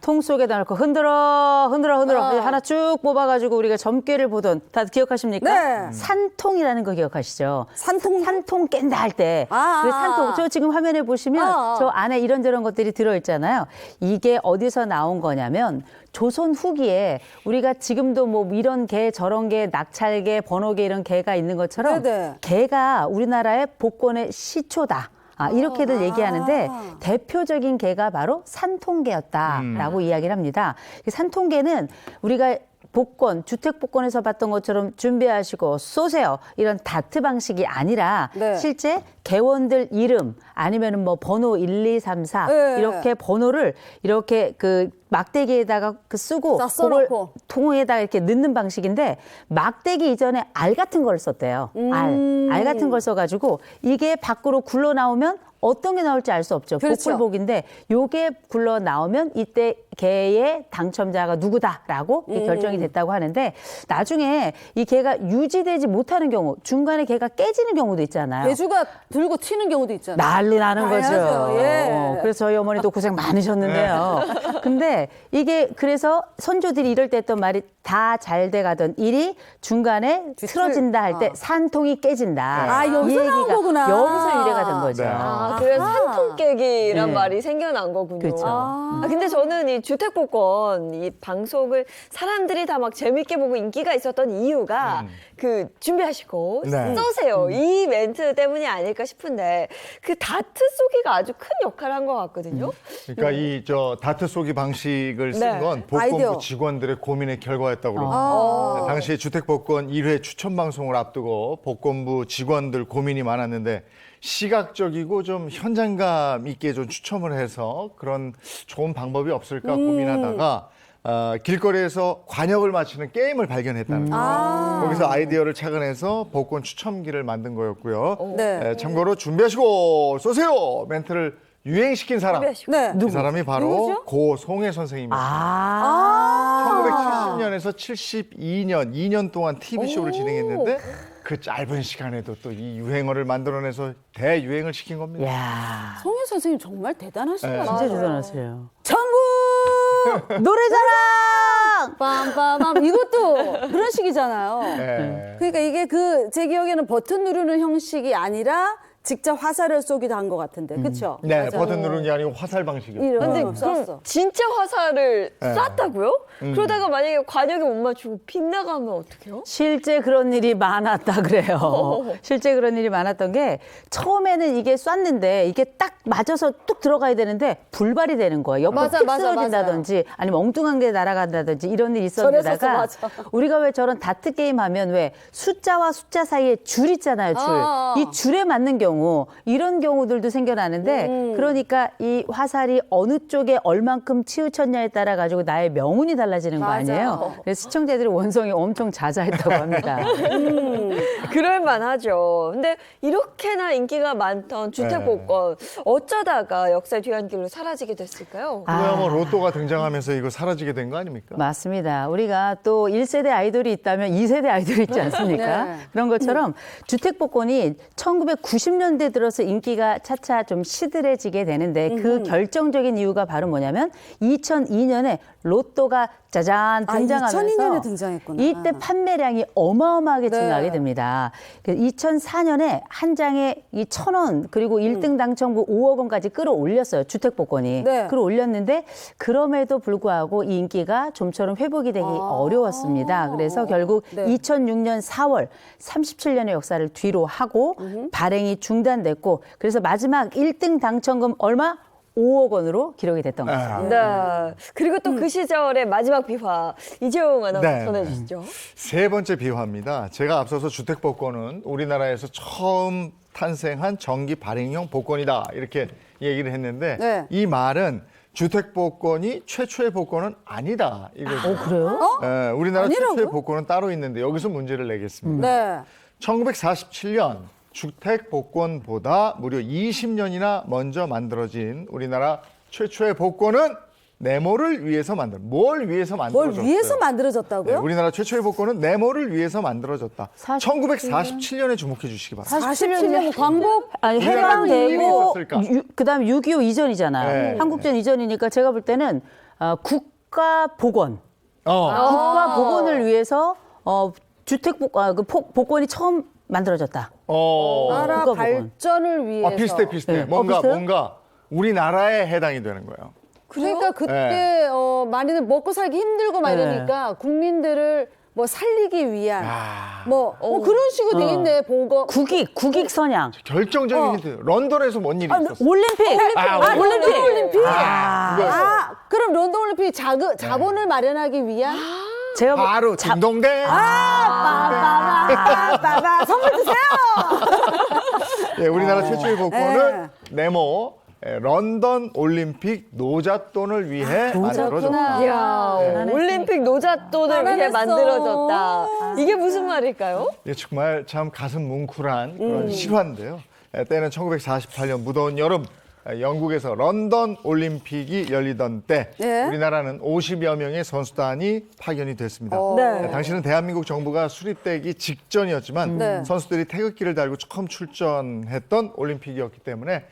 통 속에다 넣고 흔들어 하나 쭉 뽑아가지고 우리가 점괘를 보던 다들 기억하십니까?
네.
산통이라는 거 기억하시죠?
산통
깬다 할 때. 그 산통. 저 지금 화면에 보시면 저 안에 이런저런 것들이 들어있잖아요. 이게 어디서 나온 거냐면 조선 후기에 우리가 지금도 뭐 이런 개 저런 개 낙찰개 번호개 이런 개가 있는 것처럼
네네.
개가 우리나라의 복권의 시초다. 이렇게들 얘기하는데 대표적인 개가 바로 산통개였다라고 이야기를 합니다. 이 산통개는 우리가 복권, 주택복권에서 봤던 것처럼 준비하시고 쏘세요. 이런 다트 방식이 아니라
네.
실제 개원들 이름 아니면은 뭐 번호 1, 2, 3, 4
네.
이렇게 번호를 이렇게 그 막대기에다가 쓰고
다
그걸
써놓고.
통에다가 이렇게 넣는 방식인데 막대기 이전에 알 같은 걸 썼대요. 알 같은 걸 써가지고 이게 밖으로 굴러 나오면 어떤 게 나올지 알 수 없죠.
그렇죠.
복불복인데 요게 굴러 나오면 이때 개의 당첨자가 누구다라고 이렇게 결정이 됐다고 하는데 나중에 이 개가 유지되지 못하는 경우 중간에 개가 깨지는 경우도 있잖아요.
개주가 들고 튀는 경우도 있잖아요.
난리 나는 거죠.
당연하죠. 예.
그래서 저희 어머니도 고생 많으셨는데요. 근데 이게 그래서 선조들이 이럴 때 했던 말이 다 잘 돼가던 일이 중간에 틀어진다 할 때 산통이 깨진다.
여기서
이
나온
얘기가
거구나.
여기서 유래가 된 거죠.
네.
그래서 산통 깨기란
네.
말이 생겨난 거군요.
그렇죠.
근데 저는 이 주택복권 이 방송을 사람들이 다 막 재밌게 보고 인기가 있었던 이유가 그 준비하시고
네.
쏘세요. 이 멘트 때문이 아닐까 싶은데 그 다트 쏘기가 아주 큰 역할을 한 것 같거든요.
그러니까 이 다트 쏘기 방식을 쓴
네.
건
아이디어.
복권부 직원들의 고민의 결과였다고 그럽니다. 당시에 주택복권 1회 추천 방송을 앞두고 복권부 직원들 고민이 많았는데 시각적이고 좀 현장감 있게 좀 추첨을 해서 그런 좋은 방법이 없을까 고민하다가 길거리에서 관역을 맞추는 게임을 발견했다는 거예요. 거기서 아이디어를 착안해서 복권 추첨기를 만든 거였고요.
네.
참고로 준비하시고 쏘세요 멘트를 유행시킨 사람.
준비하시고.
네.
그 사람이 바로
누구죠?
고송혜 선생님입니다. 1970년에서 72년, 2년 동안 TV쇼를 진행했는데 그 짧은 시간에도 또 이 유행어를 만들어내서 대유행을 시킨 겁니다.
이야,
송혜 선생님 정말 대단하신 것 같아요.
진짜 대단하세요.
전국 노래자랑 빰빰빰 이것도 그런 식이잖아요.
네.
그러니까 이게 제 기억에는 버튼 누르는 형식이 아니라 직접 화살을 쏘기도 한 것 같은데, 그렇죠?
네, 버튼 누르는 게 아니고 화살 방식이요.
근데
쐈어.
그럼 진짜 화살을
네.
쐈다고요? 그러다가 만약에 관역에 못 맞추고 빗나가면 어떡해요?
실제 그런 일이 많았다 그래요. 실제 그런 일이 많았던 게 처음에는 이게 쐈는데 이게 딱 맞아서 뚝 들어가야 되는데 불발이 되는 거예요. 옆으로
맞아,
픽
맞아,
쓰러진다든지 아니면 엉뚱한 게 날아간다든지 이런 일이 있었는데다가
저랬었어, 맞아.
우리가 왜 저런 다트 게임 하면 왜 숫자와 숫자 사이에 줄 있잖아요. 줄. 이 줄에 맞는 경우 이런 경우들도 생겨나는데 그러니까 이 화살이 어느 쪽에 얼만큼 치우쳤냐에 따라 가지고 나의 명운이 달라지는 거
맞아.
아니에요. 그래서 시청자들이 원성이 엄청 자자했다고 합니다.
그럴만하죠. 근데 이렇게나 인기가 많던 주택복권 어쩌다가 역사의 뒤안길로 사라지게 됐을까요?
그거야 뭐 로또가 등장하면서 이거 사라지게 된 거 아닙니까?
맞습니다. 우리가 또 1세대 아이돌이 있다면 2세대 아이돌이 있지 않습니까?
네.
그런 것처럼 주택복권이 1990년대 들어서 인기가 차차 좀 시들해지게 되는데 그 결정적인 이유가 바로 뭐냐면 2002년에 로또가 짜잔 등장하면서
2002년에 등장했구나.
이때 판매량이 어마어마하게
네.
증가하게 됩니다. 2004년에 한 장에 이 1,000원 그리고 1등 당첨금 5억 원까지 끌어올렸어요. 주택복권이.
네.
끌어올렸는데 그럼에도 불구하고 이 인기가 좀처럼 회복이 되기 어려웠습니다. 그래서 결국
네.
2006년 4월 37년의 역사를 뒤로 하고 발행이 중단됐고 그래서 마지막 1등 당첨금 얼마? 5억 원으로 기록이 됐던 거죠.
네. 그리고 또 그 시절의 마지막 비화 이재용 아나운서
네.
전해주시죠.
세 번째 비화입니다. 제가 앞서서 주택복권은 우리나라에서 처음 탄생한 정기 발행형 복권이다 이렇게 얘기를 했는데
네.
이 말은 주택복권이 최초의 복권은 아니다 이거죠.
그래요?
네, 우리나라
아니라고요?
최초의 복권은 따로 있는데 여기서 문제를 내겠습니다.
네.
1947년 주택복권보다 무려 20년이나 먼저 만들어진 우리나라 최초의 복권은 네모를 위해서 뭘 위해서
뭘
만들어졌어요?
위해서 만들어졌다고요?
네, 우리나라 최초의 복권은 네모를 위해서 만들어졌다.
47년?
1947년에 주목해 주시기 바랍니다.
47년 광복?
아니
우리나라 무슨 일이
해방되고
있었을까?
그다음 6.25 이전이잖아요.
네.
한국전 이전이니까 제가 볼 때는 국가복원,
어.
국가복원을 위해서 복권이 처음 만들어졌다.
나라
국가복원.
발전을 위해서.
비슷해.
네.
뭔가
비슷해요?
우리나라에 해당이 되는 거예요.
그러니까 그때 많이들 먹고 살기 힘들고 막
네.
이러니까 국민들을 뭐 살리기 위한
아,
뭐 그런 식으로 돼 있네. 보고
국익 선양.
결정적인 힌트. 런던에서 뭔 일이 있었어?
올림픽.
런던 올림픽.
이거였어요.
그럼 런던 올림픽 자본을 마련하기 위한
제가
바로 딩동댕.
빠바바 선물 주세요.
예, 우리나라 최초의 복권은 네모 런던 올림픽 노잣돈을 위해 만들어졌다.
이야, 올림픽 노잣돈을 위해
알아냈어.
만들어졌다. 이게 무슨 말일까요?
예, 정말 참 가슴 뭉클한 그런 실화인데요. 때는 1948년 무더운 여름 영국에서 런던 올림픽이 열리던 때
네.
우리나라는 50여 명의 선수단이 파견이 됐습니다.
네.
당시는 대한민국 정부가 수립되기 직전이었지만
네.
선수들이 태극기를 달고 처음 출전했던 올림픽이었기 때문에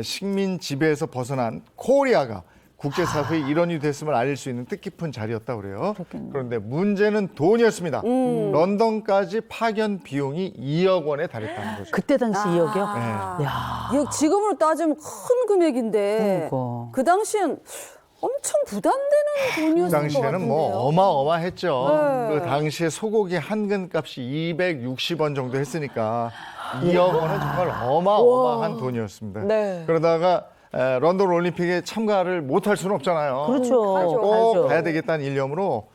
식민 지배에서 벗어난 코리아가 국제사회의 일원이 됐음을 알릴 수 있는 뜻깊은 자리였다고 그래요. 그런데 문제는 돈이었습니다. 런던까지 파견 비용이 2억 원에 달했다는 거죠.
그때 당시 2억이요?
네.
이거 지금으로 따지면 큰 금액인데
그러니까.
그 당시엔 엄청 부담되는
그
돈이었을 것
당시에는
같은데요.
뭐 어마어마했죠.
네.
그 당시에 소고기 한 근 값이 260원 정도 했으니까 2억 원은 정말 어마어마한 돈이었습니다.
네.
그러다가 런던 올림픽에 참가를 못할 수는 없잖아요.
그렇죠.
꼭
가야죠.
가야 되겠다는 일념으로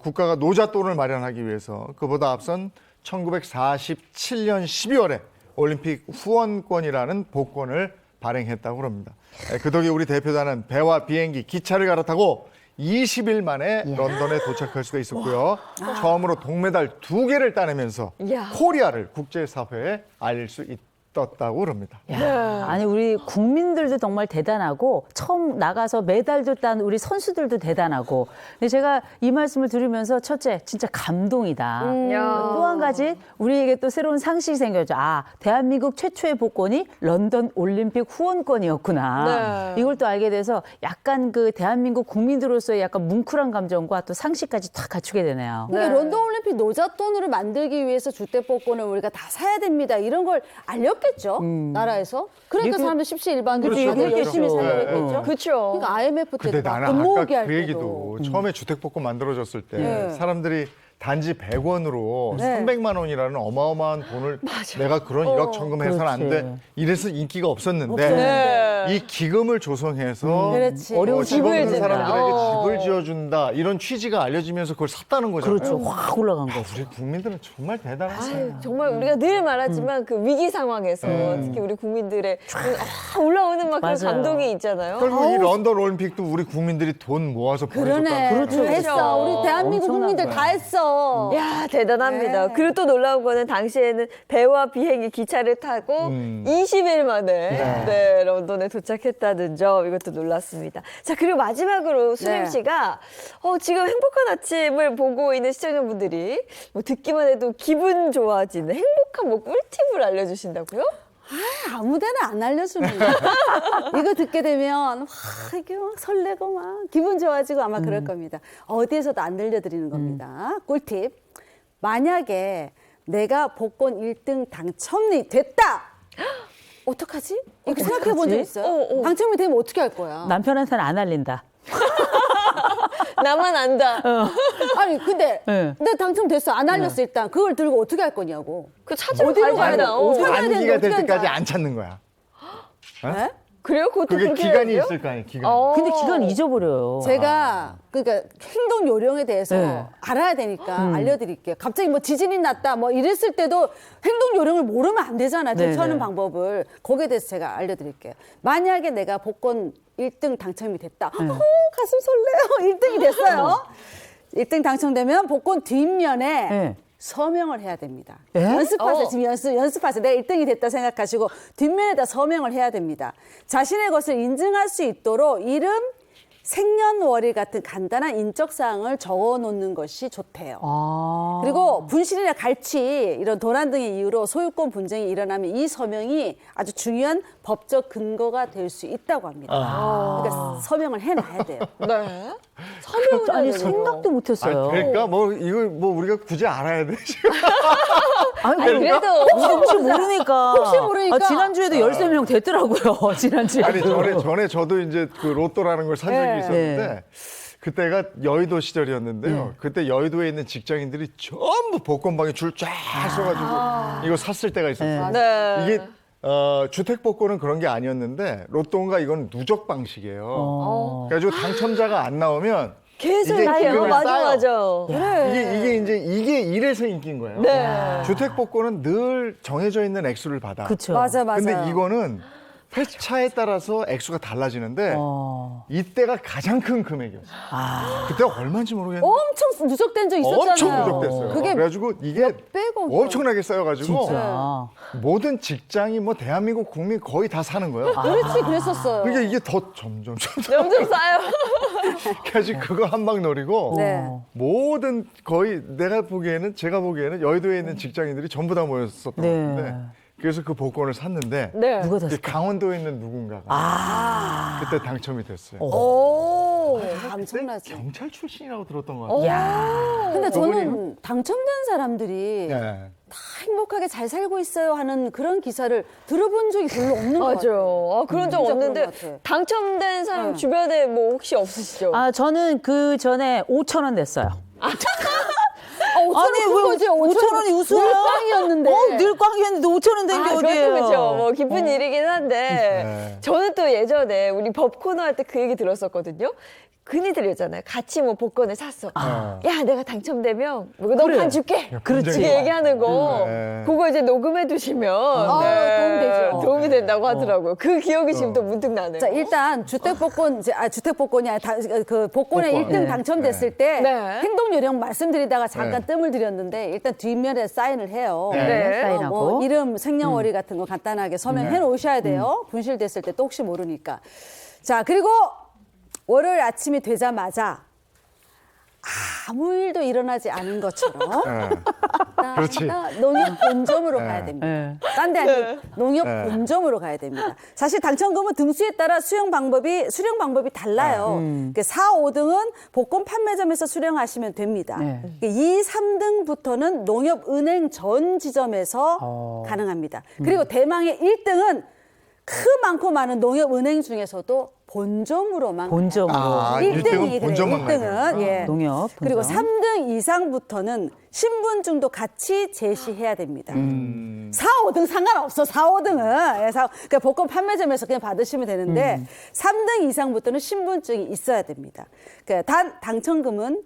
국가가 노잣돈을 마련하기 위해서 그보다 앞선 1947년 12월에 올림픽 후원권이라는 복권을 발행했다고 합니다. 그 덕에 우리 대표단은 배와 비행기, 기차를 갈아타고 20일 만에 런던에 도착할 수가 있었고요. 처음으로 동메달 2개를 따내면서
이야.
코리아를 국제사회에 알릴 수 있었다고 합니다.
야, 아니 우리 국민들도 정말 대단하고 처음 나가서 메달도 딴 우리 선수들도 대단하고. 근데 제가 이 말씀을 들으면서 첫째 진짜 감동이다. 또 한 가지 우리에게 또 새로운 상식이 생겼죠. 대한민국 최초의 복권이 런던 올림픽 후원권이었구나.
네.
이걸 또 알게 돼서 약간 그 대한민국 국민으로서의 약간 뭉클한 감정과 또 상식까지 다 갖추게 되네요.
그러니까 런던 올림픽 노잣돈으로 만들기 위해서 주택복권을 우리가 다 사야 됩니다. 이런 걸 알렸겠죠. 샀겠죠. 나라에서. 그러니까 사람들 십시일반으로
그렇죠,
다들
그렇죠.
열심히 살려고
네,
했겠죠.
그렇죠.
그러니까 IMF
근데
때도
나는
돈
아까
모으기 할
그
때도
얘기도 처음에 주택복권 만들어졌을 때
네.
사람들이 단지 100원으로
네.
300만 원이라는 어마어마한 돈을 내가 그런 일확천금 해서는 안 돼.
그렇지.
이래서 인기가 없었는데
네.
이 기금을 조성해서
그렇지.
어려운
집 없는
집을 짓는다.
사람들에게
어.
집을 지어준다 이런 취지가 알려지면서 그걸 샀다는 거잖아요.
그렇죠. 확 올라간 거죠.
우리 국민들은 정말 대단하세요.
아유, 정말 우리가 늘 말하지만 그 위기 상황에서 특히 우리 국민들의 올라오는 막 그런
맞아요.
감동이 있잖아요.
결국 이 런던 올림픽도 우리 국민들이 돈 모아서
그러네.
보내줬다는
그렇죠.
했어. 우리 대한민국
엄청난
국민들
거야.
다 했어.
야 대단합니다.
네.
그리고 또 놀라운 거는 당시에는 배와 비행기, 기차를 타고 20일 만에 네, 런던에 도착했다는 점 이것도 놀랐습니다. 자 그리고 마지막으로 수림
네.
씨가 지금 행복한 아침을 보고 있는 시청자분들이 뭐 듣기만 해도 기분 좋아지는 행복한 뭐 꿀팁을 알려주신다고요?
아무데나 안 알려주는 거야. 이거 듣게 되면 와 이게 막 설레고 막 기분 좋아지고 아마 그럴 겁니다. 어디에서도 안 들려드리는 겁니다. 꿀팁. 만약에 내가 복권 1등 당첨이 됐다. 어떡하지? 이렇게 생각해 본 적 있어요? 당첨이 되면 어떻게 할 거야?
남편한테는 안 알린다.
나만 안다.
아니 근데
네.
내가 당첨됐어. 안 알렸어 일단. 그걸 들고 어떻게 할 거냐고.
그 찾으러
어디로
가야
가야
되나?
돼? 찾아야 되는데
만기가 될
어떻게
때까지
한다?
안 찾는 거야.
네?
그래요? 그것도
그게
그렇게
기간이
해야 돼요?
있을 거 아니에요. 기간.
근데 기간 잊어버려요.
제가 그러니까 행동 요령에 대해서
네.
알아야 되니까 알려드릴게요. 갑자기 뭐 지진이 났다 뭐 이랬을 때도 행동 요령을 모르면 안 되잖아요.
네,
대처하는
네.
방법을 거기에 대해서 제가 알려드릴게요. 만약에 내가 복권 1등 당첨이 됐다. 가슴 설레요. 1등이 됐어요. 1등 당첨되면 복권 뒷면에
네.
서명을 해야 됩니다.
예?
연습하세요. 지금 연습하세요. 내가 1등이 됐다 생각하시고 뒷면에다 서명을 해야 됩니다. 자신의 것을 인증할 수 있도록 이름, 생년월일 같은 간단한 인적사항을 적어놓는 것이 좋대요.
아.
그리고 분실이나 갈취 이런 도난 등의 이유로 소유권 분쟁이 일어나면 이 서명이 아주 중요한 법적 근거가 될 수 있다고 합니다. 그러니까 서명을 해놔야 돼요.
네. 서명을
아니
해야 되는군요.
생각도 못했어요.
그러니까 뭐 이걸 뭐 우리가 굳이 알아야 돼 지금.
아니,
그래도
혹시 모르니까.
혹시 모르니까.
지난주에도 13명 됐더라고요. 지난주에.
아니 전에 저도 이제 그 로또라는 걸 산 적이 있었는데
네.
그때가 여의도 시절이었는데요. 그때 여의도에 있는 직장인들이 전부 복권방에 줄 쫙 서가지고 이거 샀을 때가 있었어요.
네.
이게 주택 복권은 그런 게 아니었는데 로또인가 이건 누적 방식이에요. 그래가지고 당첨자가 안 나오면
계속
이게
이렇게
기금을
맞아
쌓여.
맞아.
이게 이래서 인기인 거예요.
네.
주택 복권은 늘 정해져 있는 액수를 받아.
그렇죠.
맞아.
근데 이거는 회차에 따라서 액수가 달라지는데 이때가 가장 큰 금액이었어요. 그때가 얼마인지 모르겠는데
엄청 누적된 적 있었잖아요.
엄청 누적됐어요.
그게
그래가지고 이게
몇백억.
엄청나게 쌓여가지고
진짜.
모든 직장이 뭐 대한민국 국민 거의 다 사는 거예요.
그렇지 그랬었어요.
그러니까 이게 더 점점
점점 쌓여.
그래서 그거 한 방 노리고
네.
모든 거의 제가 보기에는 여의도에 있는 직장인들이 전부 다 모였었던 것
네.
같은데 그래서 그 복권을 샀는데
네.
누가
이게
샀을까?
강원도에 있는 누군가가 그때 당첨이 됐어요.
오.
엄청나지.
경찰 출신이라고 들었던 것 같아요.
야.
근데
그분이-
저는 당첨된 사람들이
네.
다 행복하게 잘 살고 있어요 하는 그런 기사를 들어본 적이 별로 없는 것 같아요.
맞아요. 그런 적
진짜
없는데
그런 것 같아.
당첨된 사람
네.
주변에 뭐 혹시 없으시죠?
아, 저는 그 전에 5,000원 냈어요.
아니 왜 거지?
5,000원이 우스워요?
늘 꽝이었는데.
늘 꽝이었는데 5,000원 된 게
그것도
어디예요?
그렇죠. 뭐 기쁜 일이긴 한데
네.
저는 또 예전에 우리 법 코너 할 때 그 얘기 들었었거든요. 흔히들이었잖아요. 같이 뭐 복권을 샀어. 야, 내가 당첨되면 너판 줄게.
그렇지.
이렇게 얘기하는 거.
네.
그거 이제 녹음해 두시면
도움 되죠.
도움이 된다고 하더라고요. 그 기억이 지금 또 문득 나네요.
자 일단 주택복권 주택복권이 아니라 그 복권에
복권.
1등 당첨됐을 때
네.
행동 요령 말씀드리다가 잠깐
네.
뜸을 들였는데 일단 뒷면에 사인을 해요.
네.
사인하고.
뭐 이름, 생년월일 같은 거 간단하게 서명해 놓으셔야 돼요. 분실됐을 때 또 혹시 모르니까. 자 그리고 월요일 아침이 되자마자 아무 일도 일어나지 않은 것처럼
네.
딱
그렇지.
농협 본점으로 가야 됩니다.
네.
딴 데 아니고 농협
네.
본점으로 가야 됩니다. 사실 당첨금은 등수에 따라 수령 방법이 달라요. 4, 5등은 복권 판매점에서 수령하시면 됩니다.
네.
2, 3등부터는 농협은행 전 지점에서 가능합니다. 그리고 대망의 1등은 많고 많은 농협은행 중에서도 본점으로만
본점으로.
아,
1등이
1등은 본점만 가야
1등은 예.
농협 본점.
그리고 3등 이상부터는 신분증도 같이 제시해야 됩니다. 4, 5등 상관없어. 4, 5등은 그러니까 복권 판매점에서 그냥 받으시면 되는데 3등 이상부터는 신분증이 있어야 됩니다. 그러니까 단 당첨금은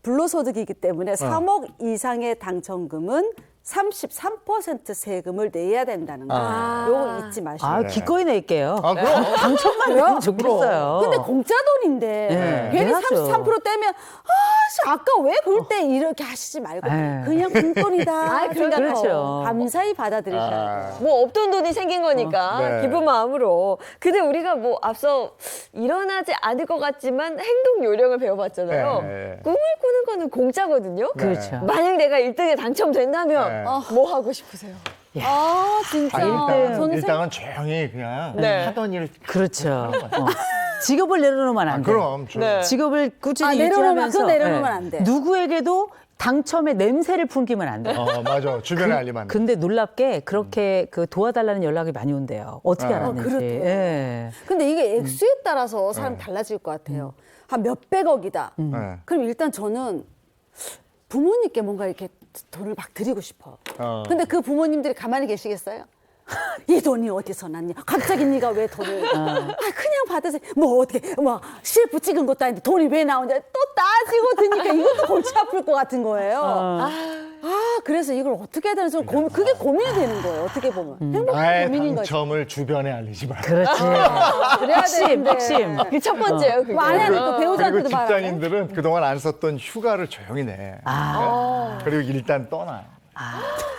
불로소득이기 때문에 3억 이상의 당첨금은 33% 세금을 내야 된다는 거. 요거 잊지 마시고.
아, 기꺼이 낼게요.
아, 그럼.
당첨만 되면 좋겠어요.
근데 공짜 돈인데
네,
괜히
해야죠.
33% 떼면 아까 왜 볼 때 이렇게 하시지 말고
네.
그냥 공돈이다 생각하고
그렇죠.
감사히 받아들이셔야 돼요.
뭐 없던 돈이 생긴 거니까
네.
기쁜 마음으로. 근데 우리가 뭐 앞서 일어나지 않을 것 같지만 행동 요령을 배워봤잖아요.
네.
꿈을 꾸는 거는 공짜거든요.
그렇죠.
만약 내가 1등에 당첨된다면
네.
뭐 하고 싶으세요?
아 진짜. 저는
일단은 조용히 그냥
네.
하던 일을
그렇죠. 직업을 내려놓으면 안 돼요.
그럼 좀.
네.
직업을 꾸준히
내려놓으면,
유지하면서
그거 내려놓으면 안 돼.
누구에게도 당첨의 냄새를 풍기면 안 돼.
맞아. 주변에 알리면 안 돼.
근데 놀랍게 그렇게 그 도와달라는 연락이 많이 온대요. 어떻게 알았는지.
그렇대요.
예.
근데 이게 액수에 따라서 사람 달라질 것 같아요. 한 몇백억이다.
네.
그럼 일단 저는 부모님께 뭔가 이렇게 돈을 막 드리고 싶어. 근데 그 부모님들이 가만히 계시겠어요? 이 돈이 어디서 났냐? 갑자기 네가 왜 돈을? 그냥 받으세요. 뭐 어떻게 CF 찍은 것도 아닌데 돈이 왜 나오냐? 또 따지고 드니까 이것도 골치 아플 것 같은 거예요. 그래서 이걸 어떻게 해야 되는지 그게 고민이 되는 거예요. 어떻게 보면 행복한
나의
고민인 거죠.
당첨을 주변에 알리지 마.
그렇지.
그래야
핵심,
되는데.
핵심.
그 첫 번째예요, 그게.
뭐 아니 또
그리고
배우자한테도 말하네.
직장인들은 그동안 안 썼던 휴가를 조용히 내. 네. 그리고 일단 떠나.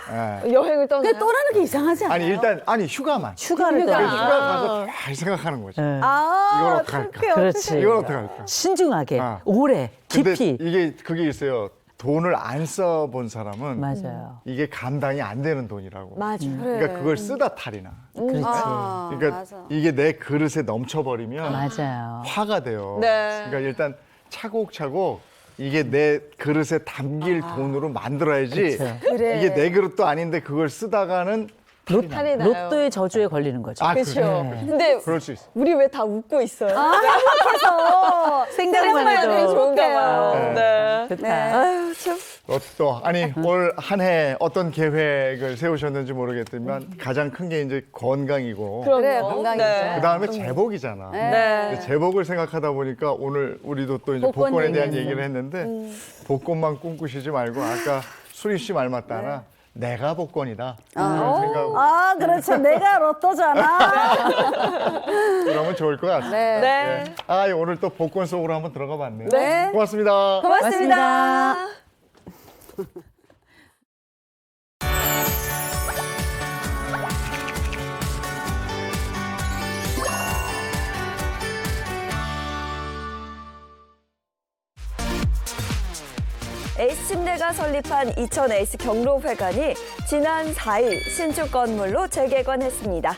네.
여행을 떠나요?
근데 떠나는 게 이상하지 않아요?
아니 휴가만.
휴가를
휴가
떠나.
가서 잘 생각하는 거지.
네.
이걸 어떡할까?
그렇지.
이걸 어떡할까?
신중하게,
아.
오래,
근데
깊이.
그게 있어요. 돈을 안 써본 사람은
맞아요.
이게 감당이 안 되는 돈이라고.
맞아.
그러니까 그걸 쓰다 탈이 나.
그렇지.
그러니까
맞아.
이게 내 그릇에 넘쳐버리면
맞아요.
화가 돼요.
네.
그러니까 일단 차곡차곡 이게 내 그릇에 담길 돈으로 만들어야지.
그렇죠.
그래.
이게 내 그릇도 아닌데 그걸 쓰다가는
탈이 나요.
로또의 저주에 걸리는 거죠.
그렇죠.
그래.
근데
그럴 수 있어.
우리 왜 다 웃고 있어요?
생각만
되게
해도
좋은가 봐요. 네.
좋다.
아유, 참.
또 아니 올 한 해 어떤 계획을 세우셨는지 모르겠지만 가장 큰 게 이제 건강이고
그래
그럼요.
건강이죠.
네.
그다음에 제복이잖아.
네.
근데 제복을 생각하다 보니까 오늘 우리도 또 이제
복권
복권에 대한
얘기했어.
얘기를 했는데 복권만 꿈꾸시지 말고 아까 수리 씨 말 맞다나 내가 복권이다 이런 생각
그렇죠. 내가 로또잖아.
그러면 좋을 것 같아요.
네.
네.
아 오늘 또 복권 속으로 한번 들어가 봤네요.
네.
고맙습니다.
고맙습니다. 에이스침대가 설립한 이천 에이스 경로회관이 지난 4일 신축 건물로 재개관했습니다.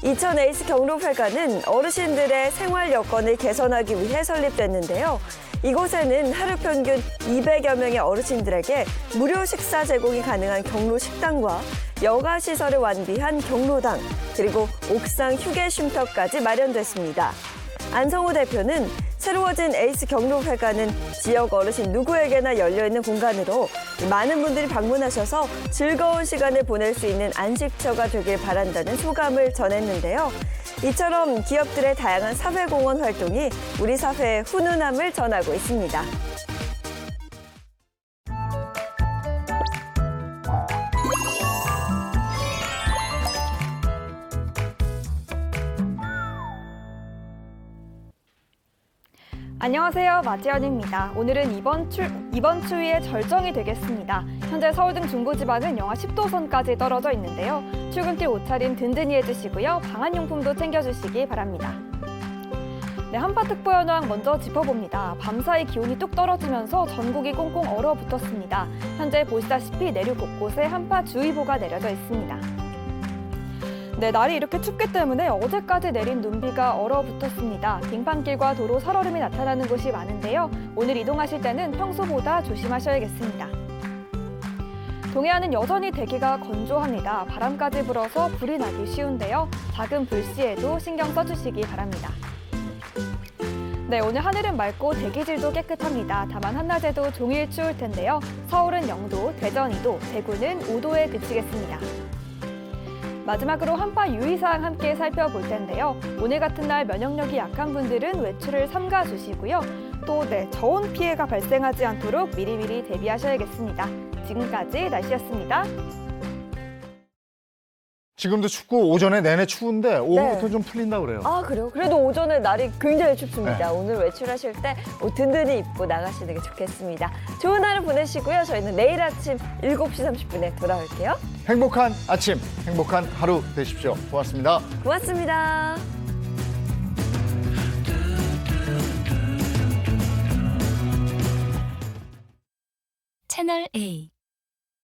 이천 에이스 경로회관은 어르신들의 생활 여건을 개선하기 위해 설립됐는데요. 이곳에는 하루 평균 200여 명의 어르신들에게 무료 식사 제공이 가능한 경로 식당과 여가 시설을 완비한 경로당, 그리고 옥상 휴게 쉼터까지 마련됐습니다. 안성호 대표는 새로워진 에이스 경로회관은 지역 어르신 누구에게나 열려있는 공간으로 많은 분들이 방문하셔서 즐거운 시간을 보낼 수 있는 안식처가 되길 바란다는 소감을 전했는데요. 이처럼 기업들의 다양한 사회공헌 활동이 우리 사회의 훈훈함을 전하고 있습니다.
안녕하세요. 마지연입니다. 오늘은 이번 추위의 절정이 되겠습니다. 현재 서울 등 중부지방은 영하 10도선까지 떨어져 있는데요. 출근길 옷차림 든든히 해주시고요. 방한용품도 챙겨주시기 바랍니다. 네, 한파특보 현황 먼저 짚어봅니다. 밤사이 기온이 뚝 떨어지면서 전국이 꽁꽁 얼어붙었습니다. 현재 보시다시피 내륙 곳곳에 한파주의보가 내려져 있습니다. 네, 날이 이렇게 춥기 때문에 어제까지 내린 눈비가 얼어붙었습니다. 빙판길과 도로 살얼음이 나타나는 곳이 많은데요. 오늘 이동하실 때는 평소보다 조심하셔야겠습니다. 동해안은 여전히 대기가 건조합니다. 바람까지 불어서 불이 나기 쉬운데요. 작은 불 시에도 신경 써주시기 바랍니다. 네, 오늘 하늘은 맑고 대기질도 깨끗합니다. 다만 한낮에도 종일 추울 텐데요. 서울은 0도, 대전 2도, 대구는 5도에 그치겠습니다. 마지막으로 한파 유의사항 함께 살펴볼 텐데요. 오늘 같은 날 면역력이 약한 분들은 외출을 삼가 주시고요. 또 저온 피해가 발생하지 않도록 미리미리 대비하셔야겠습니다. 지금까지 날씨였습니다.
지금도 춥고 오전에 내내 추운데 오후부터 좀 풀린다 그래요.
아, 그래요? 그래도 오전에 날이 굉장히 춥습니다.
네.
오늘 외출하실 때 옷 든든히 입고 나가시는 게 좋겠습니다. 좋은 하루 보내시고요. 저희는 내일 아침 7시 30분에 돌아올게요.
행복한 아침, 행복한 하루 되십시오. 고맙습니다.
고맙습니다.
채널 A